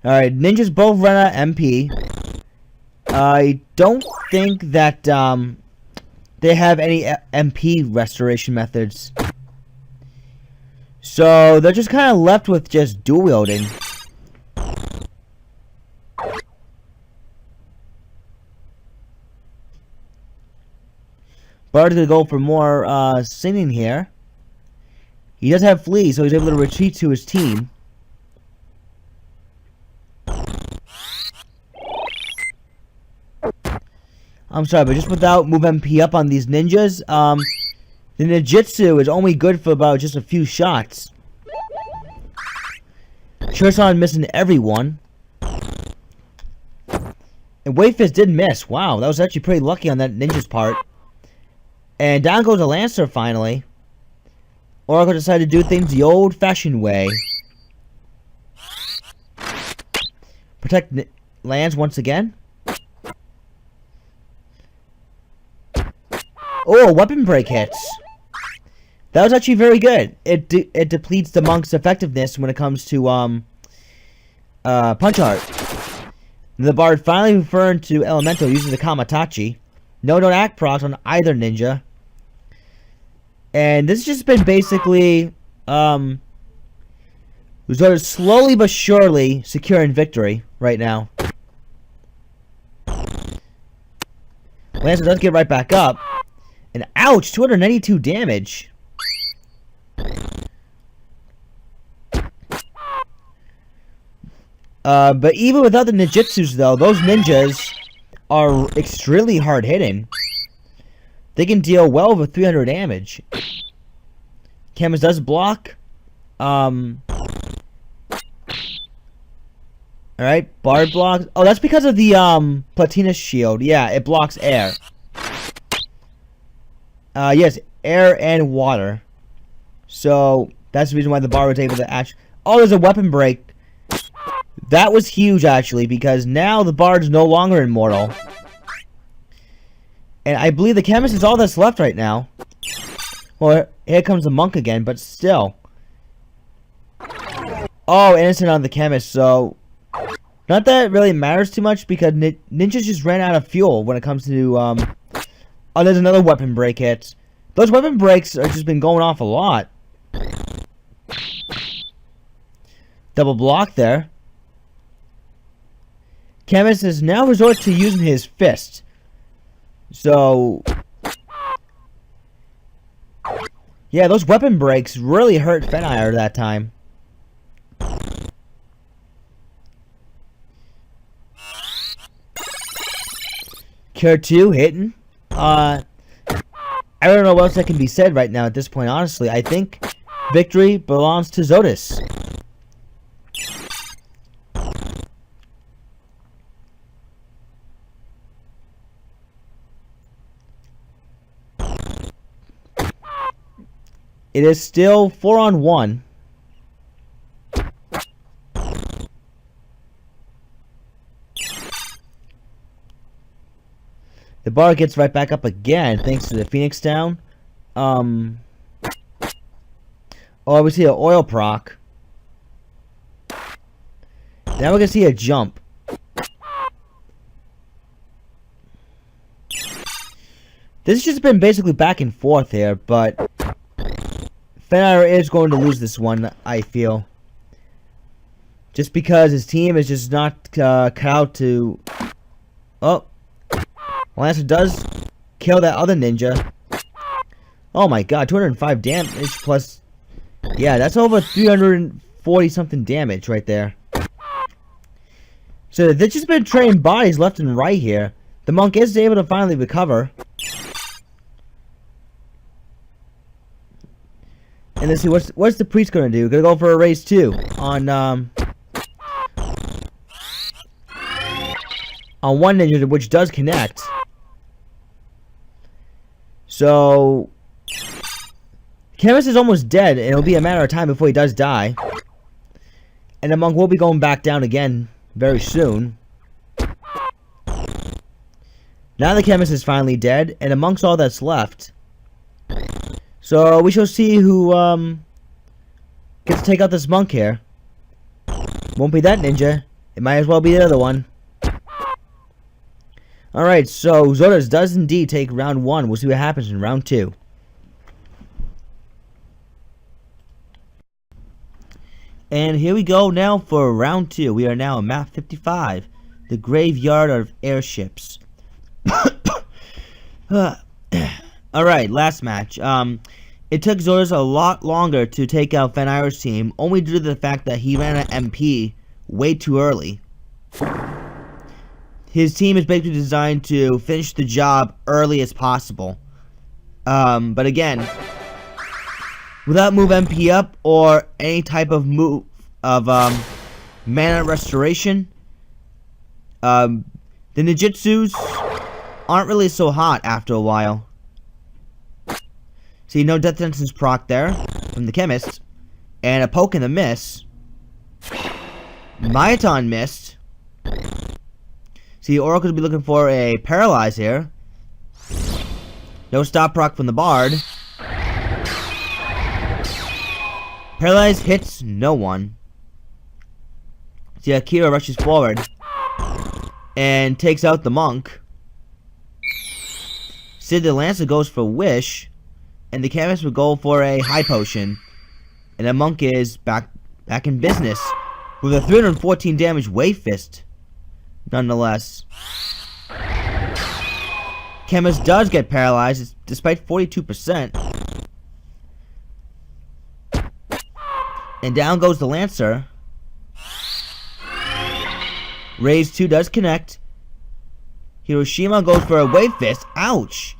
Alright, ninjas both run out of MP. I don't think that they have any MP restoration methods. So they're just kind of left with just dual wielding. Bard's gonna go for more singing here. He does have flee, so he's able to retreat to his team. I'm sorry, but just without move MP up on these ninjas, the ninjutsu is only good for about just a few shots. Shursan missing everyone. And Wayfist did miss. Wow, that was actually pretty lucky on that ninja's part. And down goes a Lancer finally. Oracle decided to do things the old-fashioned way. Protect lands once again. Oh, weapon break hits. That was actually very good. It depletes the monk's effectiveness when it comes to punch art. The Bard finally returned to Elemental using the Kamatachi. No don't act procs on either ninja. And this has just been basically sort of slowly but surely securing victory right now. Lancer does get right back up. And ouch, 292 damage. But even without the ninjutsus though, those ninjas are extremely hard hitting. They can deal well over 300 damage. Camus does block. Alright, Bard blocks. Oh, that's because of the Platina shield. Yeah, it blocks air. Yes, air and water. So that's the reason why the Bard was able to actually. Oh, there's a weapon break. That was huge actually, because now the Bard's no longer immortal. And I believe the Chemist is all that's left right now. Well, here comes the Monk again, but still. Oh, innocent on the Chemist, so... Not that it really matters too much, because ninjas just ran out of fuel when it comes to, Oh, there's another weapon break hit. Those weapon breaks are just been going off a lot. Double block there. Chemist has now resorted to using his fist. So... yeah, those weapon breaks really hurt Fenire that time. Cure 2 hitting. I don't know what else that can be said right now at this point, honestly. I think victory belongs to Zotis. It is still 4-on-1. The Bar gets right back up again thanks to the Phoenix down. Oh, we see an oil proc. Now we're gonna see a jump. This has just been basically back and forth here, but Fenire is going to lose this one, I feel. Just because his team is just not cut out to... Oh. Lancer does kill that other ninja. Oh my god, 205 damage plus... Yeah, that's over 340 something damage right there. So there's just been trading bodies left and right here. The monk is able to finally recover. And let's see, what's the priest gonna do? Gonna go for a raise 2 on one ninja, which does connect. So Chemist is almost dead, and it'll be a matter of time before he does die. And the monk will be going back down again very soon. Now the chemist is finally dead, and the monk's all that's left. So we shall see who gets to take out this monk here. Won't be that ninja. It might as well be the other one. Alright, so Zotis does indeed take round 1. We'll see what happens in round 2. And here we go now for round 2. We are now on map 55. The Graveyard of Airships. Alright, last match. It took Zotis a lot longer to take out Fenire's team, only due to the fact that he ran an MP way too early. His team is basically designed to finish the job early as possible. But again, without move MP up or any type of move of mana restoration, the ninjutsus aren't really so hot after a while. See, no death sentence proc there from the chemist, and a poke in the miss. Myoton missed. See, Oracle's be looking for a paralyze here. No stop proc from the bard. Paralyze hits no one. See, Akira rushes forward and takes out the monk. Sid the Lancer goes for Wish, and the chemist will go for a high potion. And the monk is back in business with a 314 damage Wave Fist. Nonetheless, chemist does get paralyzed despite 42%. And down goes the Lancer. Raise 2 does connect. Hiroshima goes for a Wave Fist. Ouch!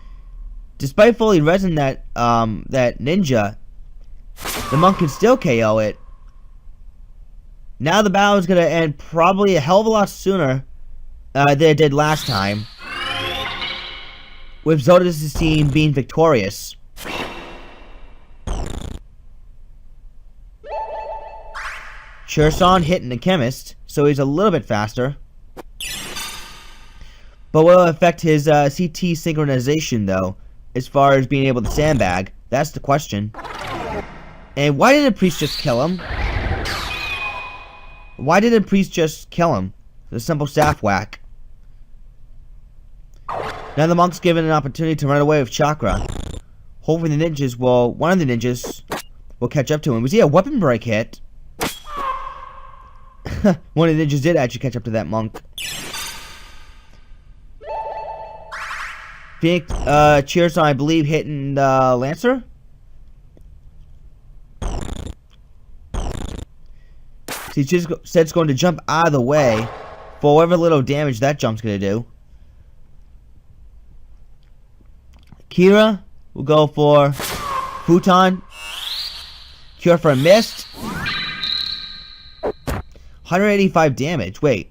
Despite fully resin that ninja, the monk can still KO it. Now the battle is going to end probably a hell of a lot sooner than it did last time, with Zotis' team being victorious. Churson hitting the chemist, so he's a little bit faster. But will it affect his CT synchronization, though, as far as being able to sandbag? That's the question. And why didn't Priest just kill him? Why didn't Priest just kill him? The simple staff whack. Now the monk's given an opportunity to run away with Chakra. Hopefully the ninjas will... One of the ninjas will catch up to him. Was he a weapon break hit? One of the ninjas did actually catch up to that monk. Phoenix, cheers on, I believe, hitting the Lancer. See, just said it's going to jump out of the way for whatever little damage that jump's going to do. Kira will go for Futon. Cure for a mist. 185 damage. Wait.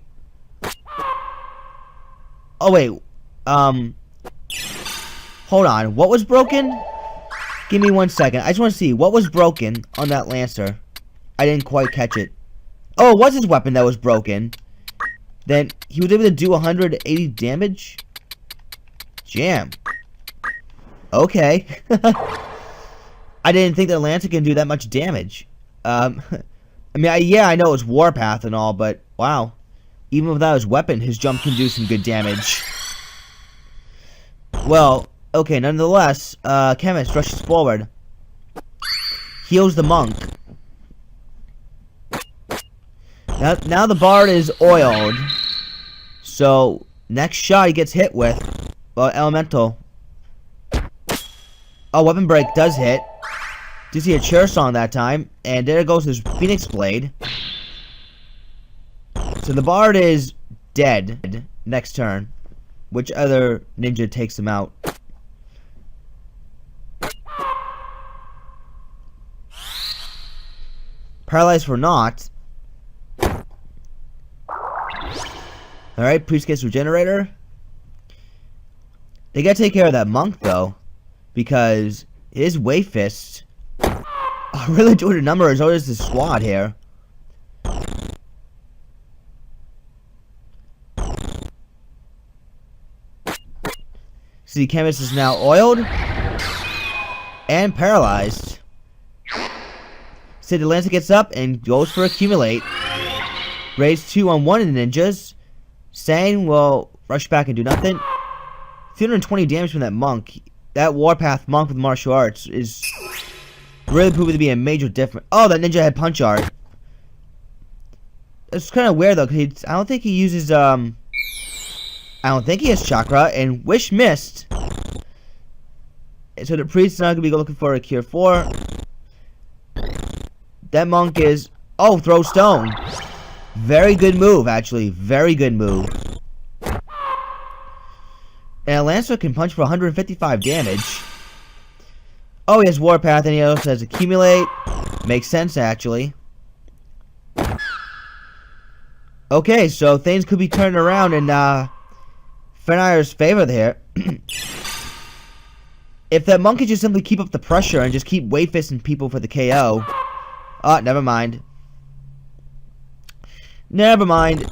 Oh, wait. Hold on. What was broken? Give me 1 second. I just want to see. What was broken on that Lancer? I didn't quite catch it. Oh, it was his weapon that was broken. Then he was able to do 180 damage? Jam. Okay. I didn't think that Lancer can do that much damage. I mean, yeah, I know it's Warpath and all, but wow. Even without his weapon, his jump can do some good damage. Well, Okay, nonetheless, Chemist rushes forward. Heals the monk. Now the bard is oiled. So, next shot he gets hit with. Elemental. Oh, Weapon Break does hit. Do see a chair song that time. And there goes his Phoenix Blade. So the bard is dead next turn. Which other ninja takes him out? Paralyzed for naught. Alright, priest gets regenerator. They gotta take care of that monk though. Because his Wave Fists are really doing a number as well as the squad here. See, Chemist is now oiled and paralyzed. See, the Lancer gets up and goes for Accumulate. Raise 2 on one of the ninjas. Sang will rush back and do nothing. 320 damage from that monk. That Warpath monk with martial arts is really proving to be a major difference. Oh, that ninja had punch art. It's kind of weird though, because I don't think he uses I don't think he has chakra, and Wish missed. So the priest is not gonna be looking for a cure 4. That monk is throw stone. Very good move, actually. Very good move. And a Lancer can punch for 155 damage. Oh, he has Warpath, and he also has Accumulate. Makes sense, actually. Okay, so things could be turning around in Fenire's favor there. If that monk could just simply keep up the pressure and just keep Wave Fisting people for the KO. Oh, never mind. Never mind.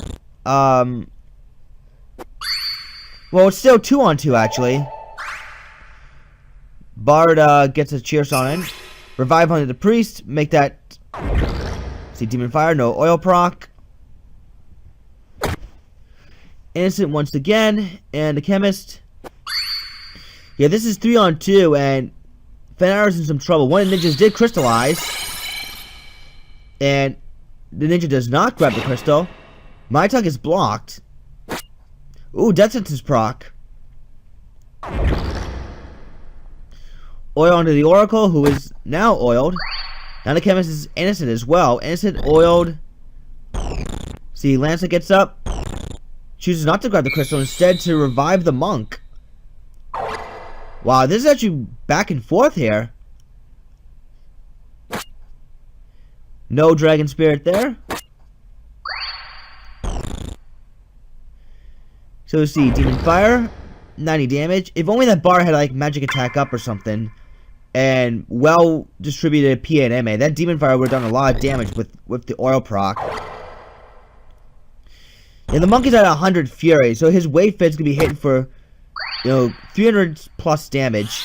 Well, it's still 2 on 2, actually. Bard gets a cheer song in. Revive onto the priest. Make that... See, Demon Fire. No oil proc. Innocent once again. And the Chemist. Yeah, this is 3 on 2. And Fenire's in some trouble. One of the ninjas did crystallize. And the ninja does not grab the crystal. My Tongue is blocked. Ooh, Death Sentence proc. Oil onto the Oracle, who is now oiled. Now the Chemist is innocent as well. Innocent, oiled. See, Lancer gets up. Chooses not to grab the crystal, instead to revive the monk. Wow, this is actually back and forth here. No Dragon Spirit there. So let's see, Demon Fire, 90 damage. If only that bar had like magic attack up or something, and well distributed PA and MA, that Demon Fire would have done a lot of damage with the oil proc. And the monk is at 100 Fury, so his Wave Fit's gonna be hitting for, 300 plus damage.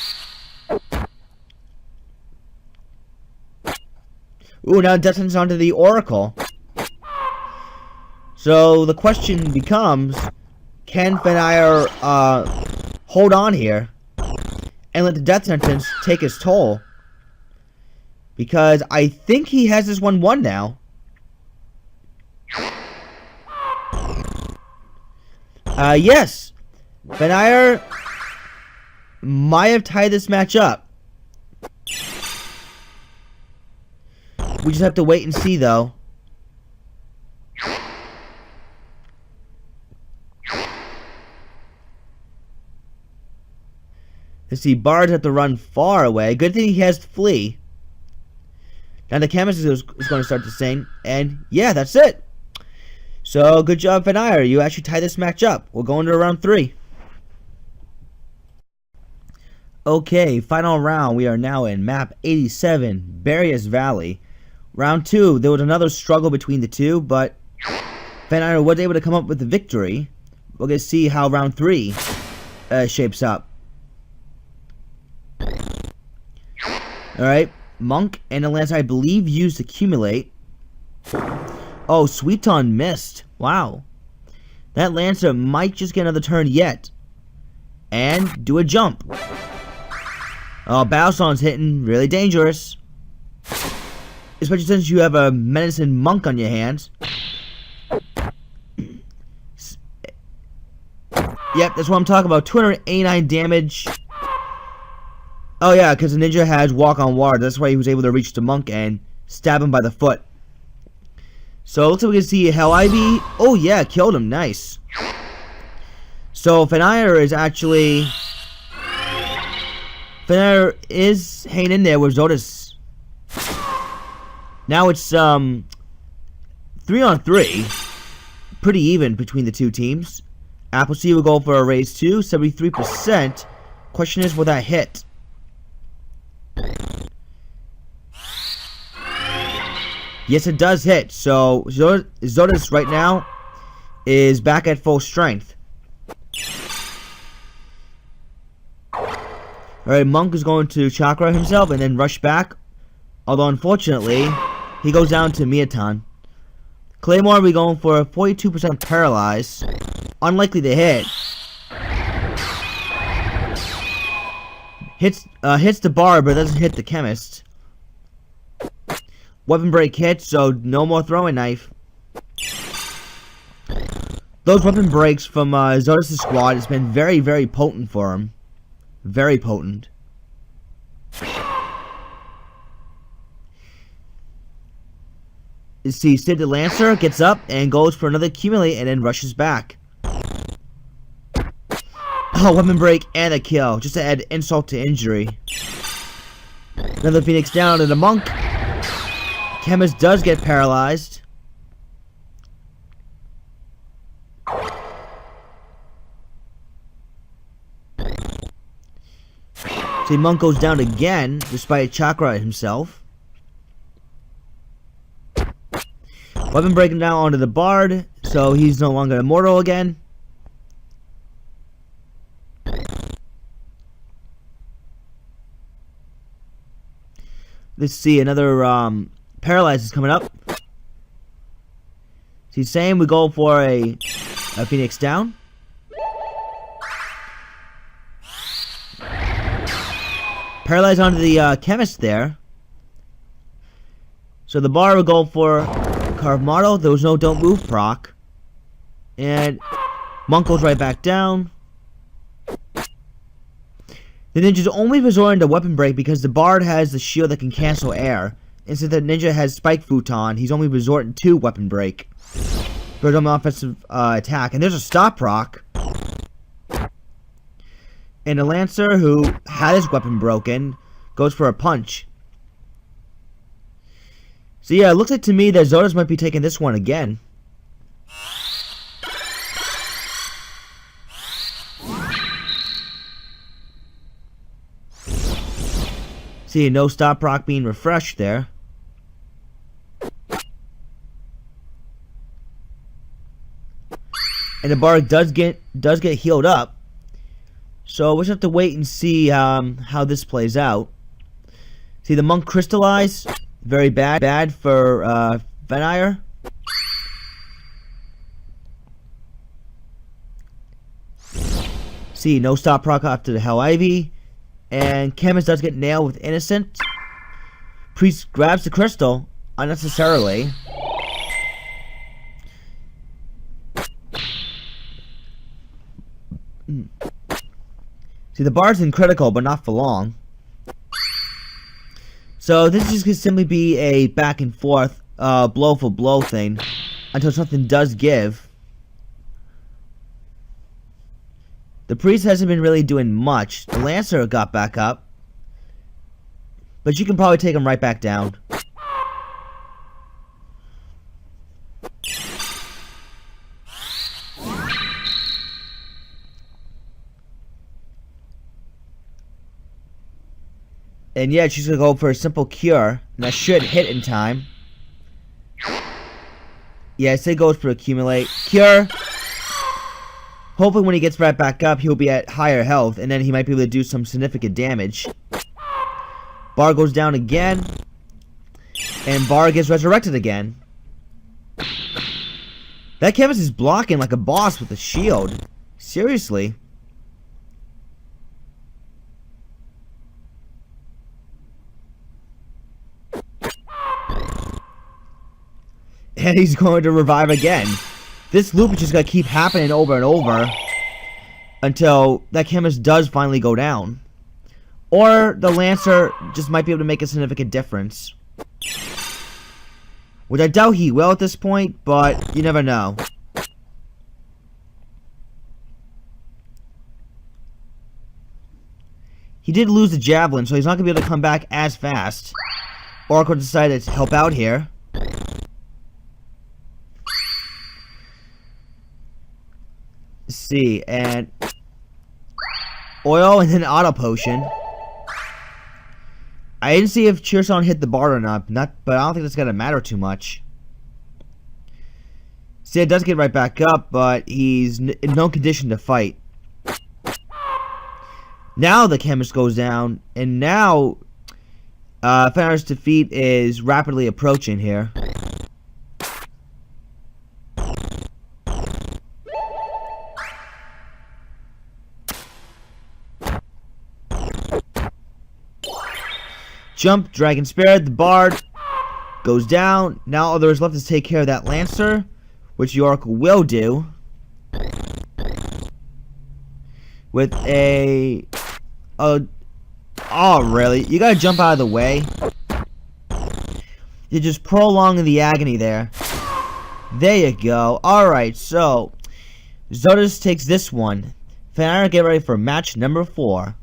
Ooh, now Death Sentence onto the Oracle. So the question becomes, can Fenire hold on here and let the Death Sentence take his toll? Because I think he has this one won now. Yes. Fenire might have tied this match up. We just have to wait and see, though. Let's see, Bards have to run far away. Good thing he has Flee. Now the Chemist is going to start to sing. And, yeah, that's it. So, good job, Fenire. You actually tied this match up. We'll go into round 3. Okay, final round. We are now in map 87, Barrios Valley. Round 2, there was another struggle between the two, but Fenire was able to come up with the victory. We're going to see how round 3 shapes up. Alright, Monk and the Lancer, I believe, used Accumulate. Oh, Sweeton missed. Wow. That Lancer might just get another turn yet. And do a jump. Oh, Battle Song's hitting really dangerous. Especially since you have a menacing monk on your hands. Yep, that's what I'm talking about. 289 damage. Oh yeah, because the ninja has walk on water. That's why he was able to reach the monk and stab him by the foot. So it looks like we can see Hell Ivy. Oh yeah, killed him. Nice. So Fenire is actually... Fenire is hanging in there with Zotis. Now it's 3-on-3. Pretty even between the two teams. Appleseed will go for a raise 2, 73%. Question is, will that hit? Yes, it does hit. So Zotis right now is back at full strength. Alright, Monk is going to chakra himself and then rush back. Although unfortunately, he goes down to Miatan. Claymore, we going for a 42% paralyze. Unlikely to hit. Hits the bar, but doesn't hit the chemist. Weapon break hits, so no more throwing knife. Those weapon breaks from Zotis' squad has been very, very potent for him. Very potent. You see, Sid the Lancer gets up and goes for another accumulate and then rushes back. Oh, weapon break and a kill, just to add insult to injury. Another Phoenix down to the monk. Chemist does get paralyzed. See, monk goes down again, despite chakra himself. Weapon breaking down onto the bard, so he's no longer immortal again. Let's see, another paralyze is coming up. See, same, we go for a Phoenix down. Paralyze onto the chemist there. So the bar will go for Carve Model. There was no don't move proc. And monk goes right back down. The ninja's only resorting to weapon break because the bard has the shield that can cancel air. And since the ninja has spike futon, he's only resorting to weapon break for his own offensive attack. And there's a stop proc. And the Lancer, who had his weapon broken, goes for a punch. So yeah, it looks like to me that Zotis might be taking this one again. See, no stop proc being refreshed there. And the bar does get healed up. So we'll just have to wait and see how this plays out. See, the monk crystallize, very bad for Fenire. See, no stop proc after the Hell Ivy. And Chemist does get nailed with Innocent. Priest grabs the crystal unnecessarily. See, the bar's in critical, but not for long. So this is just going to simply be a back and forth, blow for blow thing, until something does give. The priest hasn't been really doing much. The Lancer got back up, but you can probably take him right back down. And yeah, she's gonna go for a simple cure, and that should hit in time. Yeah, say goes for accumulate. Cure. Hopefully when he gets right back up, he'll be at higher health, and then he might be able to do some significant damage. Bar goes down again, and Bar gets resurrected again. That canvas is blocking like a boss with a shield. Seriously. And he's going to revive again. This loop is just going to keep happening over and over until that chemist does finally go down. Or the Lancer just might be able to make a significant difference. Which I doubt he will at this point, but you never know. He did lose the Javelin, so he's not going to be able to come back as fast. Oracle decided to help out here. Let's see, and oil and then auto potion. I didn't see if Cheerson hit the bar or not, but I don't think that's gonna matter too much. See, it does get right back up, but he's in no condition to fight. Now the chemist goes down, and now Fenire's defeat is rapidly approaching here. Jump, Dragon Spirit, the Bard goes down. Now all there is left is take care of that Lancer, which the Oracle will do. With a... oh, really? You gotta jump out of the way. You're just prolonging the agony there. There you go. Alright, so... Zotis takes this one. Fenire, get ready for match number 4.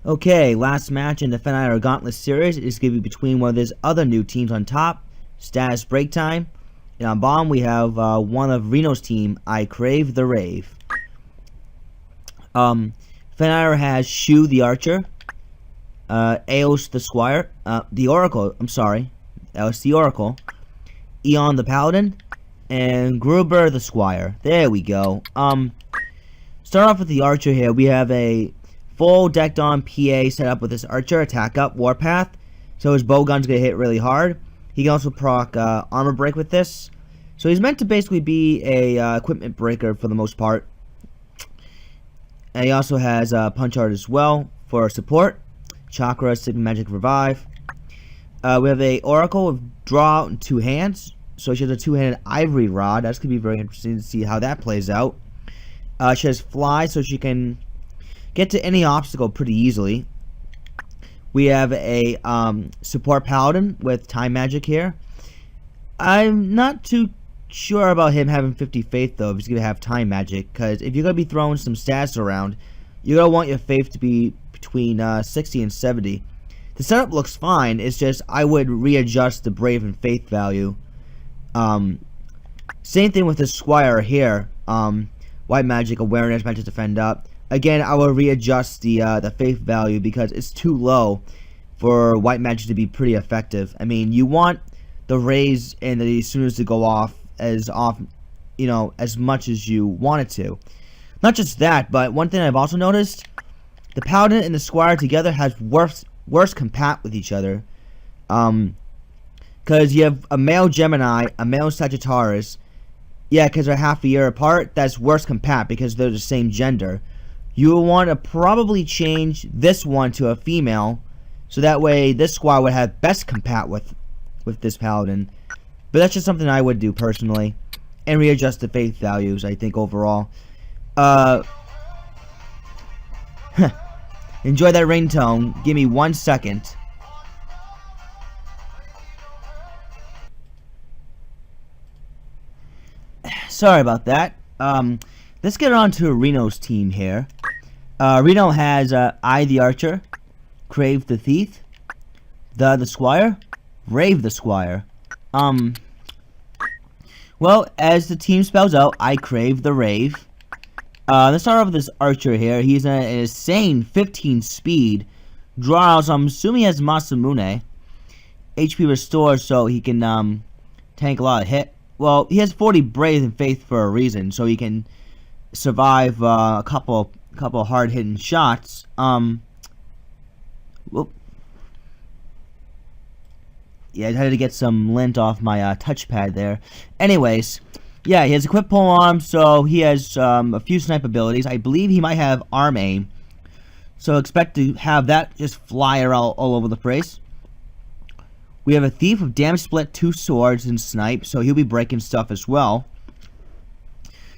Okay, last match in the Fenire Gauntlet series is going to be between one of these other new teams on top, Status Break Time. And on bottom we have one of reinoe's team, I Crave The Rave. Fenire has Shu the Archer, Eos the Squire, the Oracle, I'm sorry, Eos the Oracle, Eon the Paladin, and Garrrr the Squire. There we go. Start off with the Archer here. We have a full decked on PA set up with this Archer, attack up, warpath, so his bowgun's gonna hit really hard. He can also proc armor break with this, so he's meant to basically be a equipment breaker for the most part. And he also has punch art as well for support, chakra, sigma magic revive. We have a Oracle with draw in 2 hands, so she has a 2-handed ivory rod. That's gonna be very interesting to see how that plays out. She has fly, so she can get to any obstacle pretty easily. We have a support paladin with time magic here. I'm not too sure about him having 50 faith though if he's gonna have time magic, because if you're gonna be throwing some stats around, you're gonna want your faith to be between 60 and 70. The setup looks fine, it's just I would readjust the brave and faith value. Same thing with the Squire here. White magic, awareness, magic defend up. Again, I will readjust the faith value because it's too low for white magic to be pretty effective. I mean, you want the raise and the stunners to go off, you know, as much as you want it to. Not just that, but one thing I've also noticed, the Paladin and the Squire together has worse compat with each other. Because you have a male Gemini, a male Sagittarius. Yeah, because they're half a year apart, that's worse compat because they're the same gender. You will want to probably change this one to a female, so that way this Squire would have best compat with this Paladin. But that's just something I would do personally, and readjust the faith values, I think, overall. Enjoy that ringtone. Give me 1 second. Sorry about that. Let's get on to reinoe's team here. reinoe has I the Archer, Crave the Thief, the Squire, Rave the Squire. Well, as the team spells out, I Crave the Rave. Let's start off with this Archer here. He's an insane 15 speed. Draw, so I'm assuming he has Masamune. HP restored so he can tank a lot of hit. Well, he has 40 Brave and Faith for a reason, so he can survive a couple hard-hitting shots. Whoop. Yeah, I had to get some lint off my touchpad there. Anyways, yeah, he has equipped pole arm, so he has a few snipe abilities. I believe he might have arm aim, so expect to have that just fly around all over the place. We have a Thief with damage split, 2 swords, and snipe, so he'll be breaking stuff as well.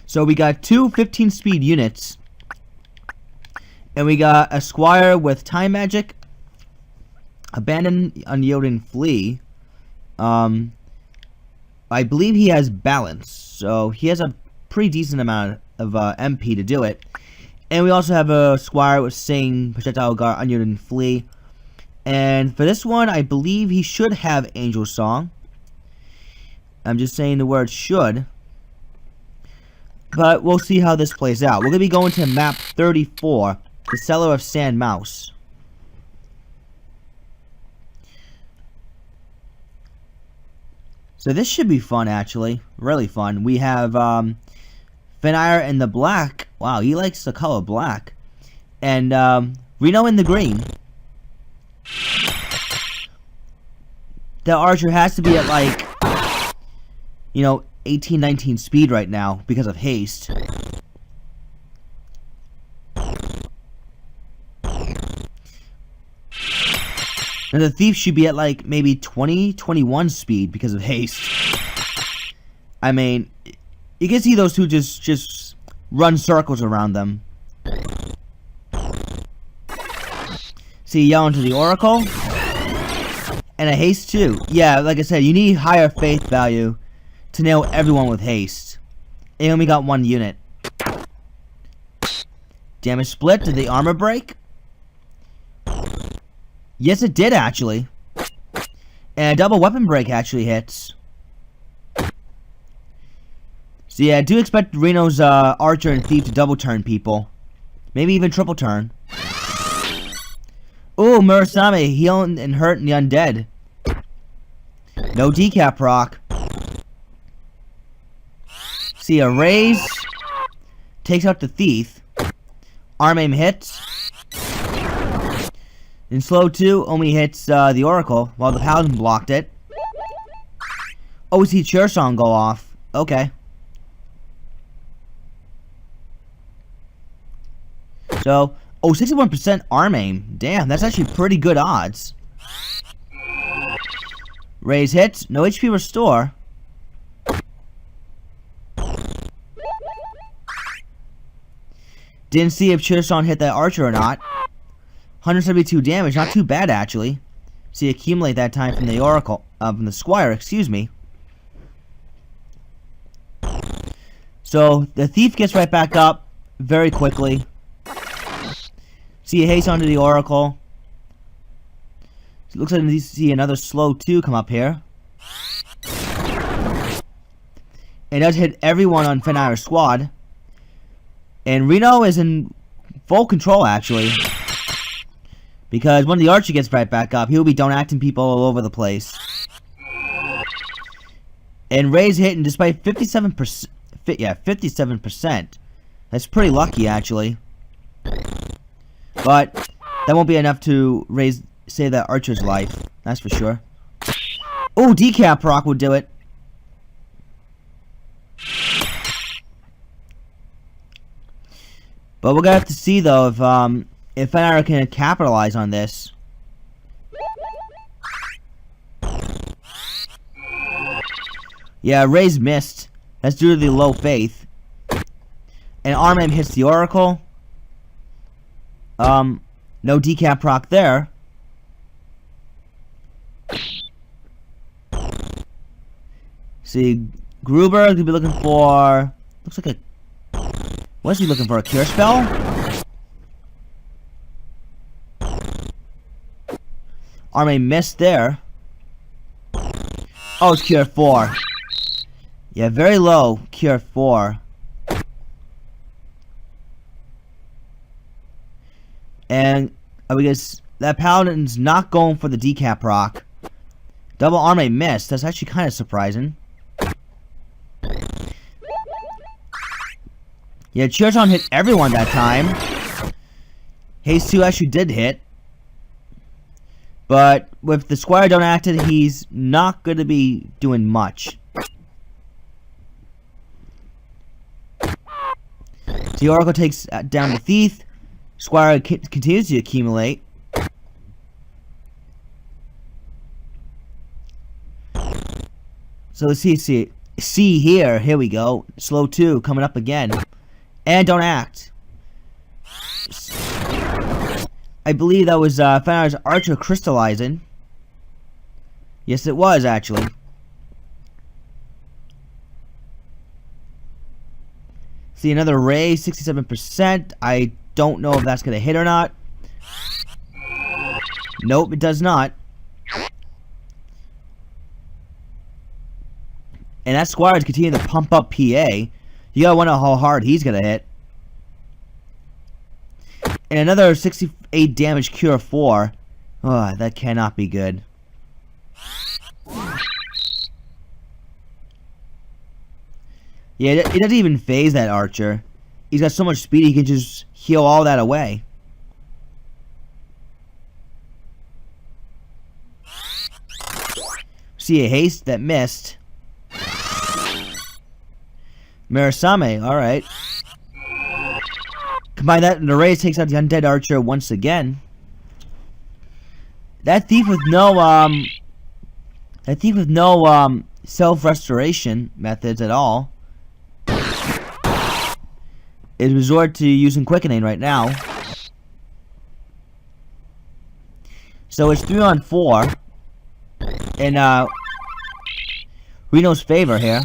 So we got 2 15 speed units. And we got a Squire with time magic, Abandon, Unyielding, Flee. I believe he has balance, so he has a pretty decent amount of MP to do it. And we also have a Squire with Sing, Projectile Guard, Unyielding, Flee. And for this one, I believe he should have Angel Song. I'm just saying the word should. But we'll see how this plays out. We're going to be going to map 34, the Cellar of Sand Mouse. So this should be fun, actually. Really fun. We have Fenire in the black. Wow, he likes the color black. And reinoe in the green. The archer has to be at, like, 18, 19 speed right now because of haste. And the thief should be at, like, maybe 20, 21 speed because of haste. I mean, you can see those two just run circles around them. See, yell into the Oracle. And a haste too. Yeah, like I said, you need higher faith value to nail everyone with haste. They only got 1 unit. Damage split. Did the armor break? Yes, it did, actually. And a double weapon break actually hits. So yeah, I do expect Reinoe's archer and thief to double turn people. Maybe even triple turn. Ooh, Murasame, healing and hurting the undead. No decap proc. See, a raise takes out the thief. Arm aim hits. And slow 2 only hits the Oracle, while the Paladin blocked it. Oh, we see Cheer Song go off. Okay. So, oh, 61% arm aim. Damn, that's actually pretty good odds. Raise hits, no HP restore. Didn't see if Cheerson hit that archer or not. 172 damage, not too bad actually. See, accumulate that time from the Oracle, from the Squire, excuse me. So, the Thief gets right back up very quickly. See a haste onto the Oracle. It looks like you see another slow 2 come up here. It does hit everyone on Fenire's squad. And reinoe is in full control, actually. Because when the archer gets right back up, he'll be don't-acting people all over the place. And Ray's hitting despite 57%. Yeah, 57%. That's pretty lucky, actually. But that won't be enough to save that archer's life. That's for sure. Oh, decap proc would do it. But we're gonna have to see though if Fenire can capitalize on this. Yeah, Ray's missed. That's due to the low faith. And arm aim hits the Oracle. No decap proc there. See, Gruber could be looking for. Looks like a. What's he looking for? A cure spell? Arm aim missed there. Oh, it's cure 4. Yeah, very low. Cure 4. And I guess that Paladin's not going for the decap proc. Double arm aim missed. That's actually kind of surprising. Yeah, Cheerton hit everyone that time. Haste 2 actually did hit. But with the Squire don't acted, he's not going to be doing much. The Oracle takes down the Thief. Squire continues to accumulate. So let's see here. Here we go. Slow 2 coming up again. And don't act. I believe that was Fenire's Archer crystallizing. Yes, it was actually. See, another ray, 67%. I don't know if that's gonna hit or not. Nope, it does not. And that squire is continuing to pump up PA. You gotta wonder how hard he's gonna hit. And another 68 damage cure 4. Oh, that cannot be good. Yeah, it doesn't even phase that archer. He's got so much speed he can just heal all that away. See a haste that missed. Mirasame, alright. Combine that and the raise takes out the undead archer once again. That thief with no self-restoration methods at all is resort to using quickening right now. So it's 3 on 4 in Reinoe's favor here.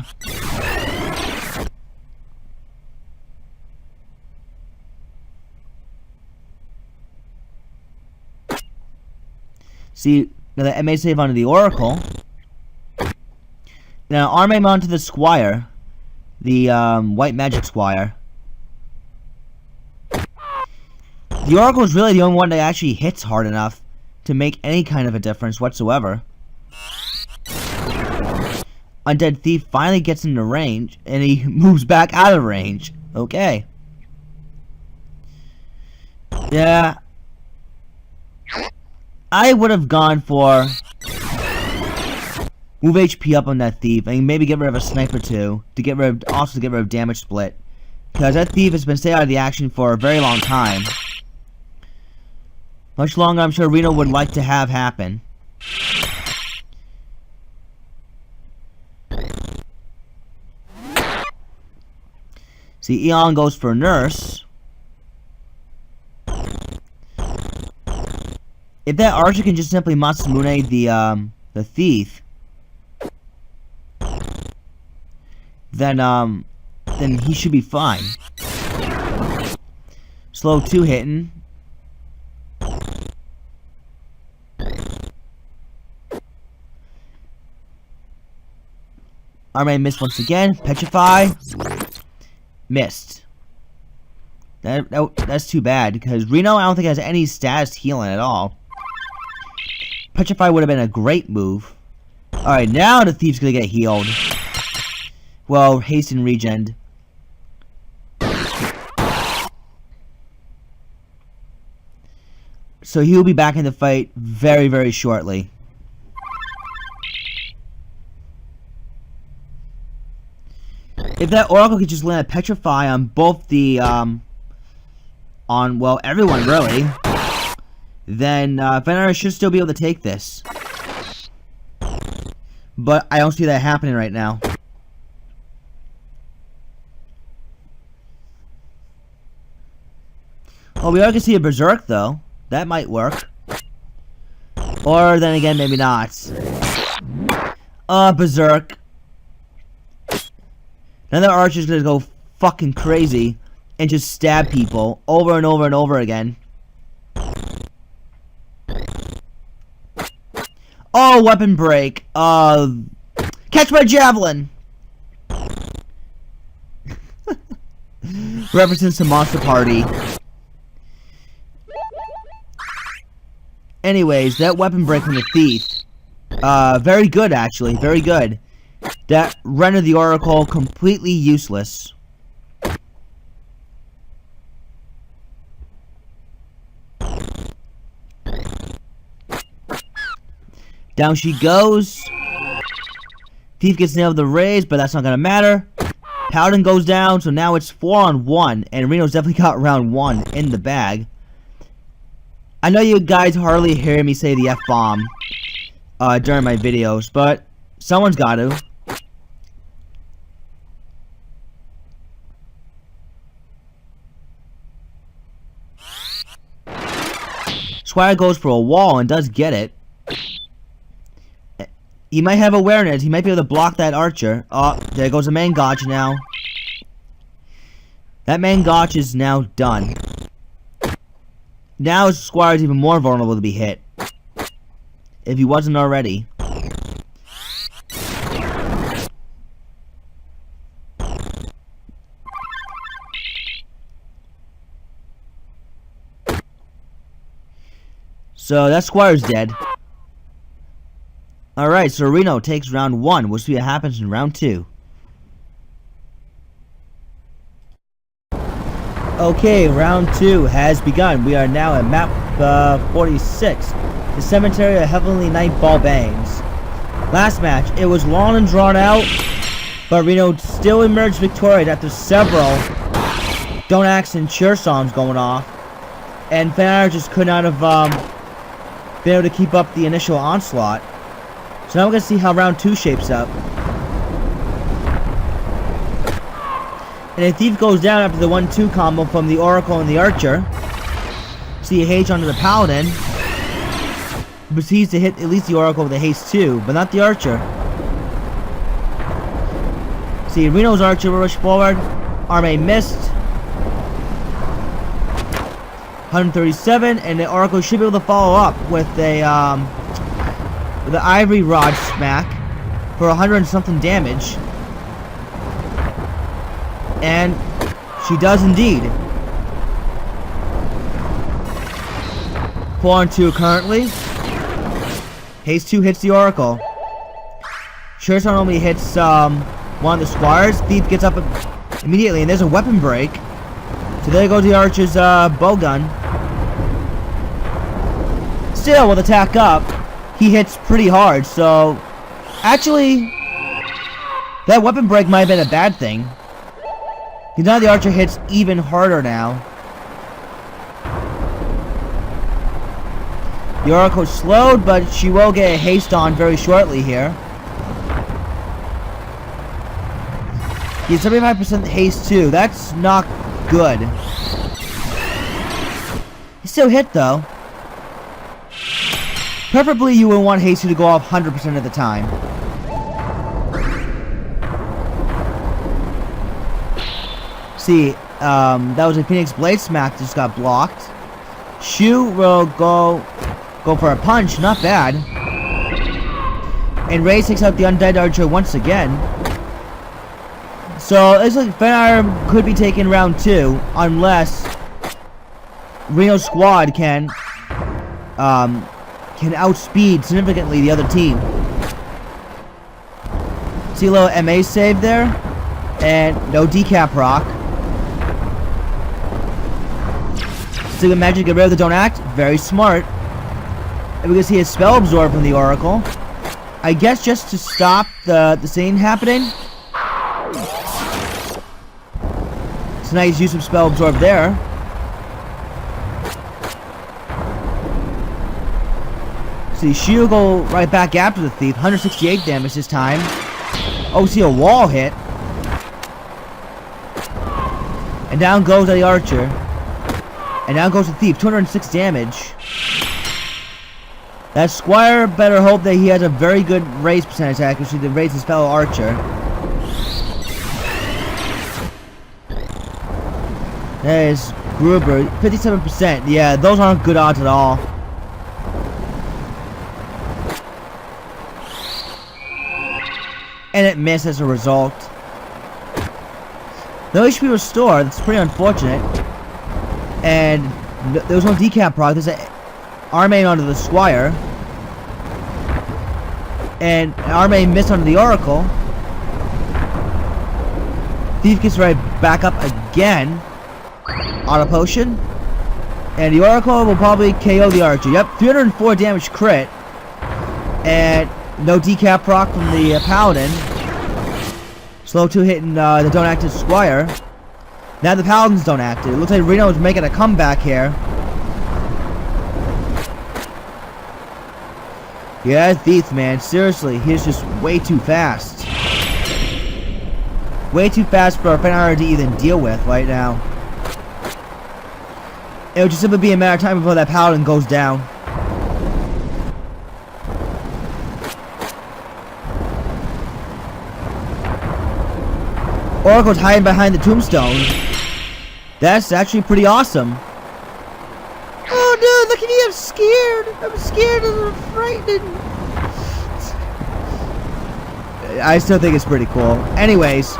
See, now the MA save onto the Oracle. Now arm aim onto the Squire. The white magic Squire. The Oracle is really the only one that actually hits hard enough to make any kind of a difference whatsoever. Undead Thief finally gets into range, and he moves back out of range. Okay. Yeah. I would have gone for move HP up on that thief and maybe get rid of a sniper too to get rid of damage split, because that thief has been staying out of the action for a very long time, much longer I'm sure Reinoe would like to have happen. See, Eon goes for Nurse. If that archer can just simply Masamune the thief, then he should be fine. Slow 2 hitting. Arme missed once again. Petrify. Missed. That's too bad, because Reinoe I don't think has any status healing at all. Petrify would have been a great move. Alright, now the thief's gonna get healed. Well, haste and regen. So he'll be back in the fight very, very shortly. If that Oracle could just land a Petrify on both the, well, everyone really, then Fenire should still be able to take this. But I don't see that happening right now. Oh, we are gonna see a Berserk though. That might work. Or then again, maybe not. Berserk. Now the archer's gonna go fucking crazy and just stab people over and over and over again. Oh, weapon break. Catch my javelin. References to Monster Party. Anyways, that weapon break from the thief. Very good actually, very good. That rendered the Oracle completely useless. Down she goes. Thief gets nailed with the raise, but that's not gonna matter. Paladin goes down, so now it's 4 on 1, and Reinoe's definitely got round 1 in the bag. I know you guys hardly hear me say the F-bomb during my videos, but someone's got to. Squire goes for a wall and does get it. He might have awareness. He might be able to block that archer. Oh, there goes the main gotch now. That main gotch is now done. Now Squire is even more vulnerable to be hit. If he wasn't already. So that Squire's dead. Alright, so reinoe takes round 1. We'll see what happens in round 2. Okay, round 2 has begun. We are now at map 46. The Cemetery of Heavenly Night Ball Bangs. Last match, it was long and drawn out, but reinoe still emerged victorious after several Don't Axe and Cheer songs going off. And Fenire just could not have been able to keep up the initial onslaught. So now we're going to see how round 2 shapes up. And a thief goes down after the 1-2 combo from the Oracle and the Archer. See a haste onto the Paladin. Proceeds to hit at least the Oracle with a haste 2, but not the Archer. See, reinoe's Archer will rush forward. Arme missed. 137, and the Oracle should be able to follow up with a the Ivory Rod smack for 100 and something damage. And she does indeed. 4-2 currently. Haste 2 hits the Oracle. Sure Son only hits one of the Squires. Thief gets up immediately, and there's a weapon break. So there goes the Archer's bowgun. Still, with attack up, he hits pretty hard, so... Actually, that weapon break might have been a bad thing. Because now the Archer hits even harder now. The Oracle's slowed, but she will get a haste on very shortly here. He's 75% haste too. That's not good. He still hit though. Preferably you would want haste 2 to go off 100% of the time. See, that was a Phoenix Blade smack that just got blocked. Shu will go for a punch, not bad. And Ray takes out the Undead Archer once again. So it looks like Fenire could be taking round 2 unless reinoe's squad can outspeed significantly the other team. See a little MA save there, and no decap rock. So magic get rid of the Don't Act, very smart. And we can see a spell absorb from the Oracle. I guess just to stop the scene happening. So now he's used some spell absorb there. See, she'll go right back after the thief. 168 damage this time. Oh, see a wall hit. And down goes the Archer. And down goes the thief. 206 damage. That Squire better hope that he has a very good raise percentage accuracy to raise his fellow Archer. There's Gruber. 57%. Yeah, those aren't good odds at all. And it missed as a result. No HP restored. That's pretty unfortunate. And there was no decap proc. There's an Arme onto the Squire. And Arme missed onto the Oracle. Thief gets right back up again. Auto potion. And the Oracle will probably KO the Archer. Yep, 304 damage crit. And no decap proc from the Paladin. Slow 2 hitting the Don't Active Squire. Now the Paladins don't active. It looks like reinoe is making a comeback here. Yeah, Thief, man. Seriously, he's just way too fast. Way too fast for Fenire to even deal with right now. It would just simply be a matter of time before that paladin goes down. Oracle's hiding behind the tombstone. That's actually pretty awesome. Oh no, look at me, I'm scared. I'm scared and I'm frightened. I still think it's pretty cool. Anyways,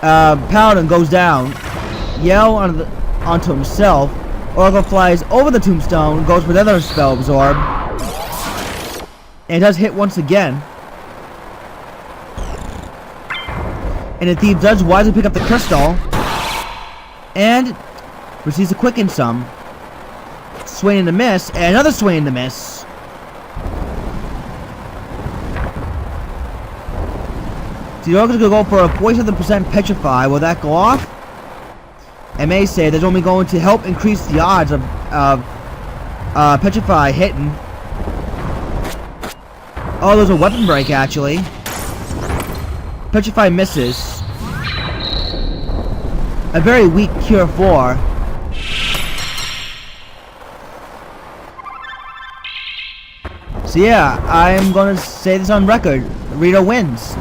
Paladin goes down. Yell onto himself. Oracle flies over the tombstone, goes for another spell absorb. And it does hit once again. And the thief does wisely pick up the crystal. And proceeds to quicken some. Swing and a miss, and another swing and a miss. So the Oracle's gonna go for a 47% petrify. Will that go off? I may say that's only going to help increase the odds of petrify hitting. Oh, there's a weapon break actually. Petrify misses. A very weak Cure 4. So yeah, I'm gonna say this on record. reinoe wins.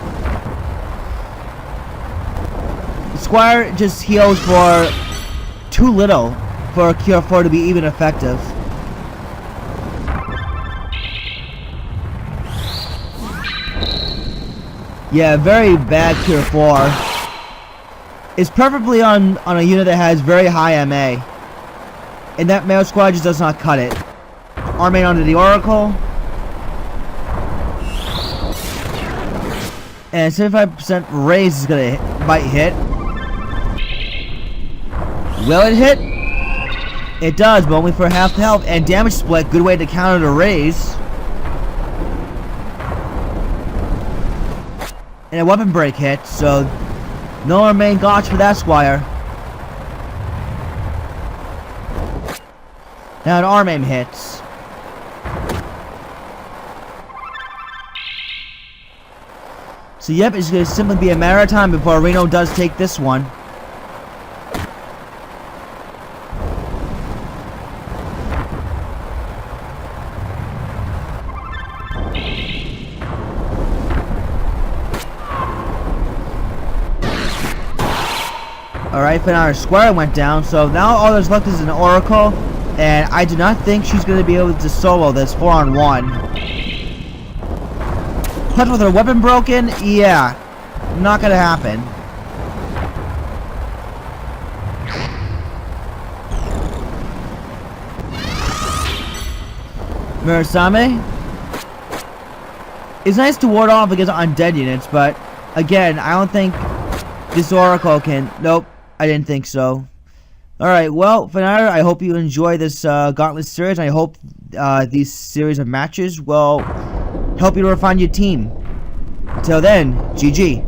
The Squire just heals for too little for a Cure 4 to be even effective. Yeah, very bad Cure 4. It's preferably on a unit that has very high MA. And that male squad just does not cut it. Arming onto the Oracle. And 75% raise is gonna might hit. Will it hit? It does, but only for half the health. And damage split, good way to counter the raise. And a weapon break hit, so no remain gotch for that Squire. Now an arm aim hits. So yep, it's going to simply be a matter of time before reinoe does take this one. Alright, Fenire Squire went down, so now all that's left is an Oracle, and I do not think she's going to be able to solo this 4-on-1. Plus with her weapon broken, yeah, not going to happen. Murasame? It's nice to ward off against undead units, but again, I don't think this Oracle can... Nope. I didn't think so. Alright, well, Fenire, I hope you enjoy this Gauntlet series. I hope these series of matches will help you to refine your team. Until then, GG.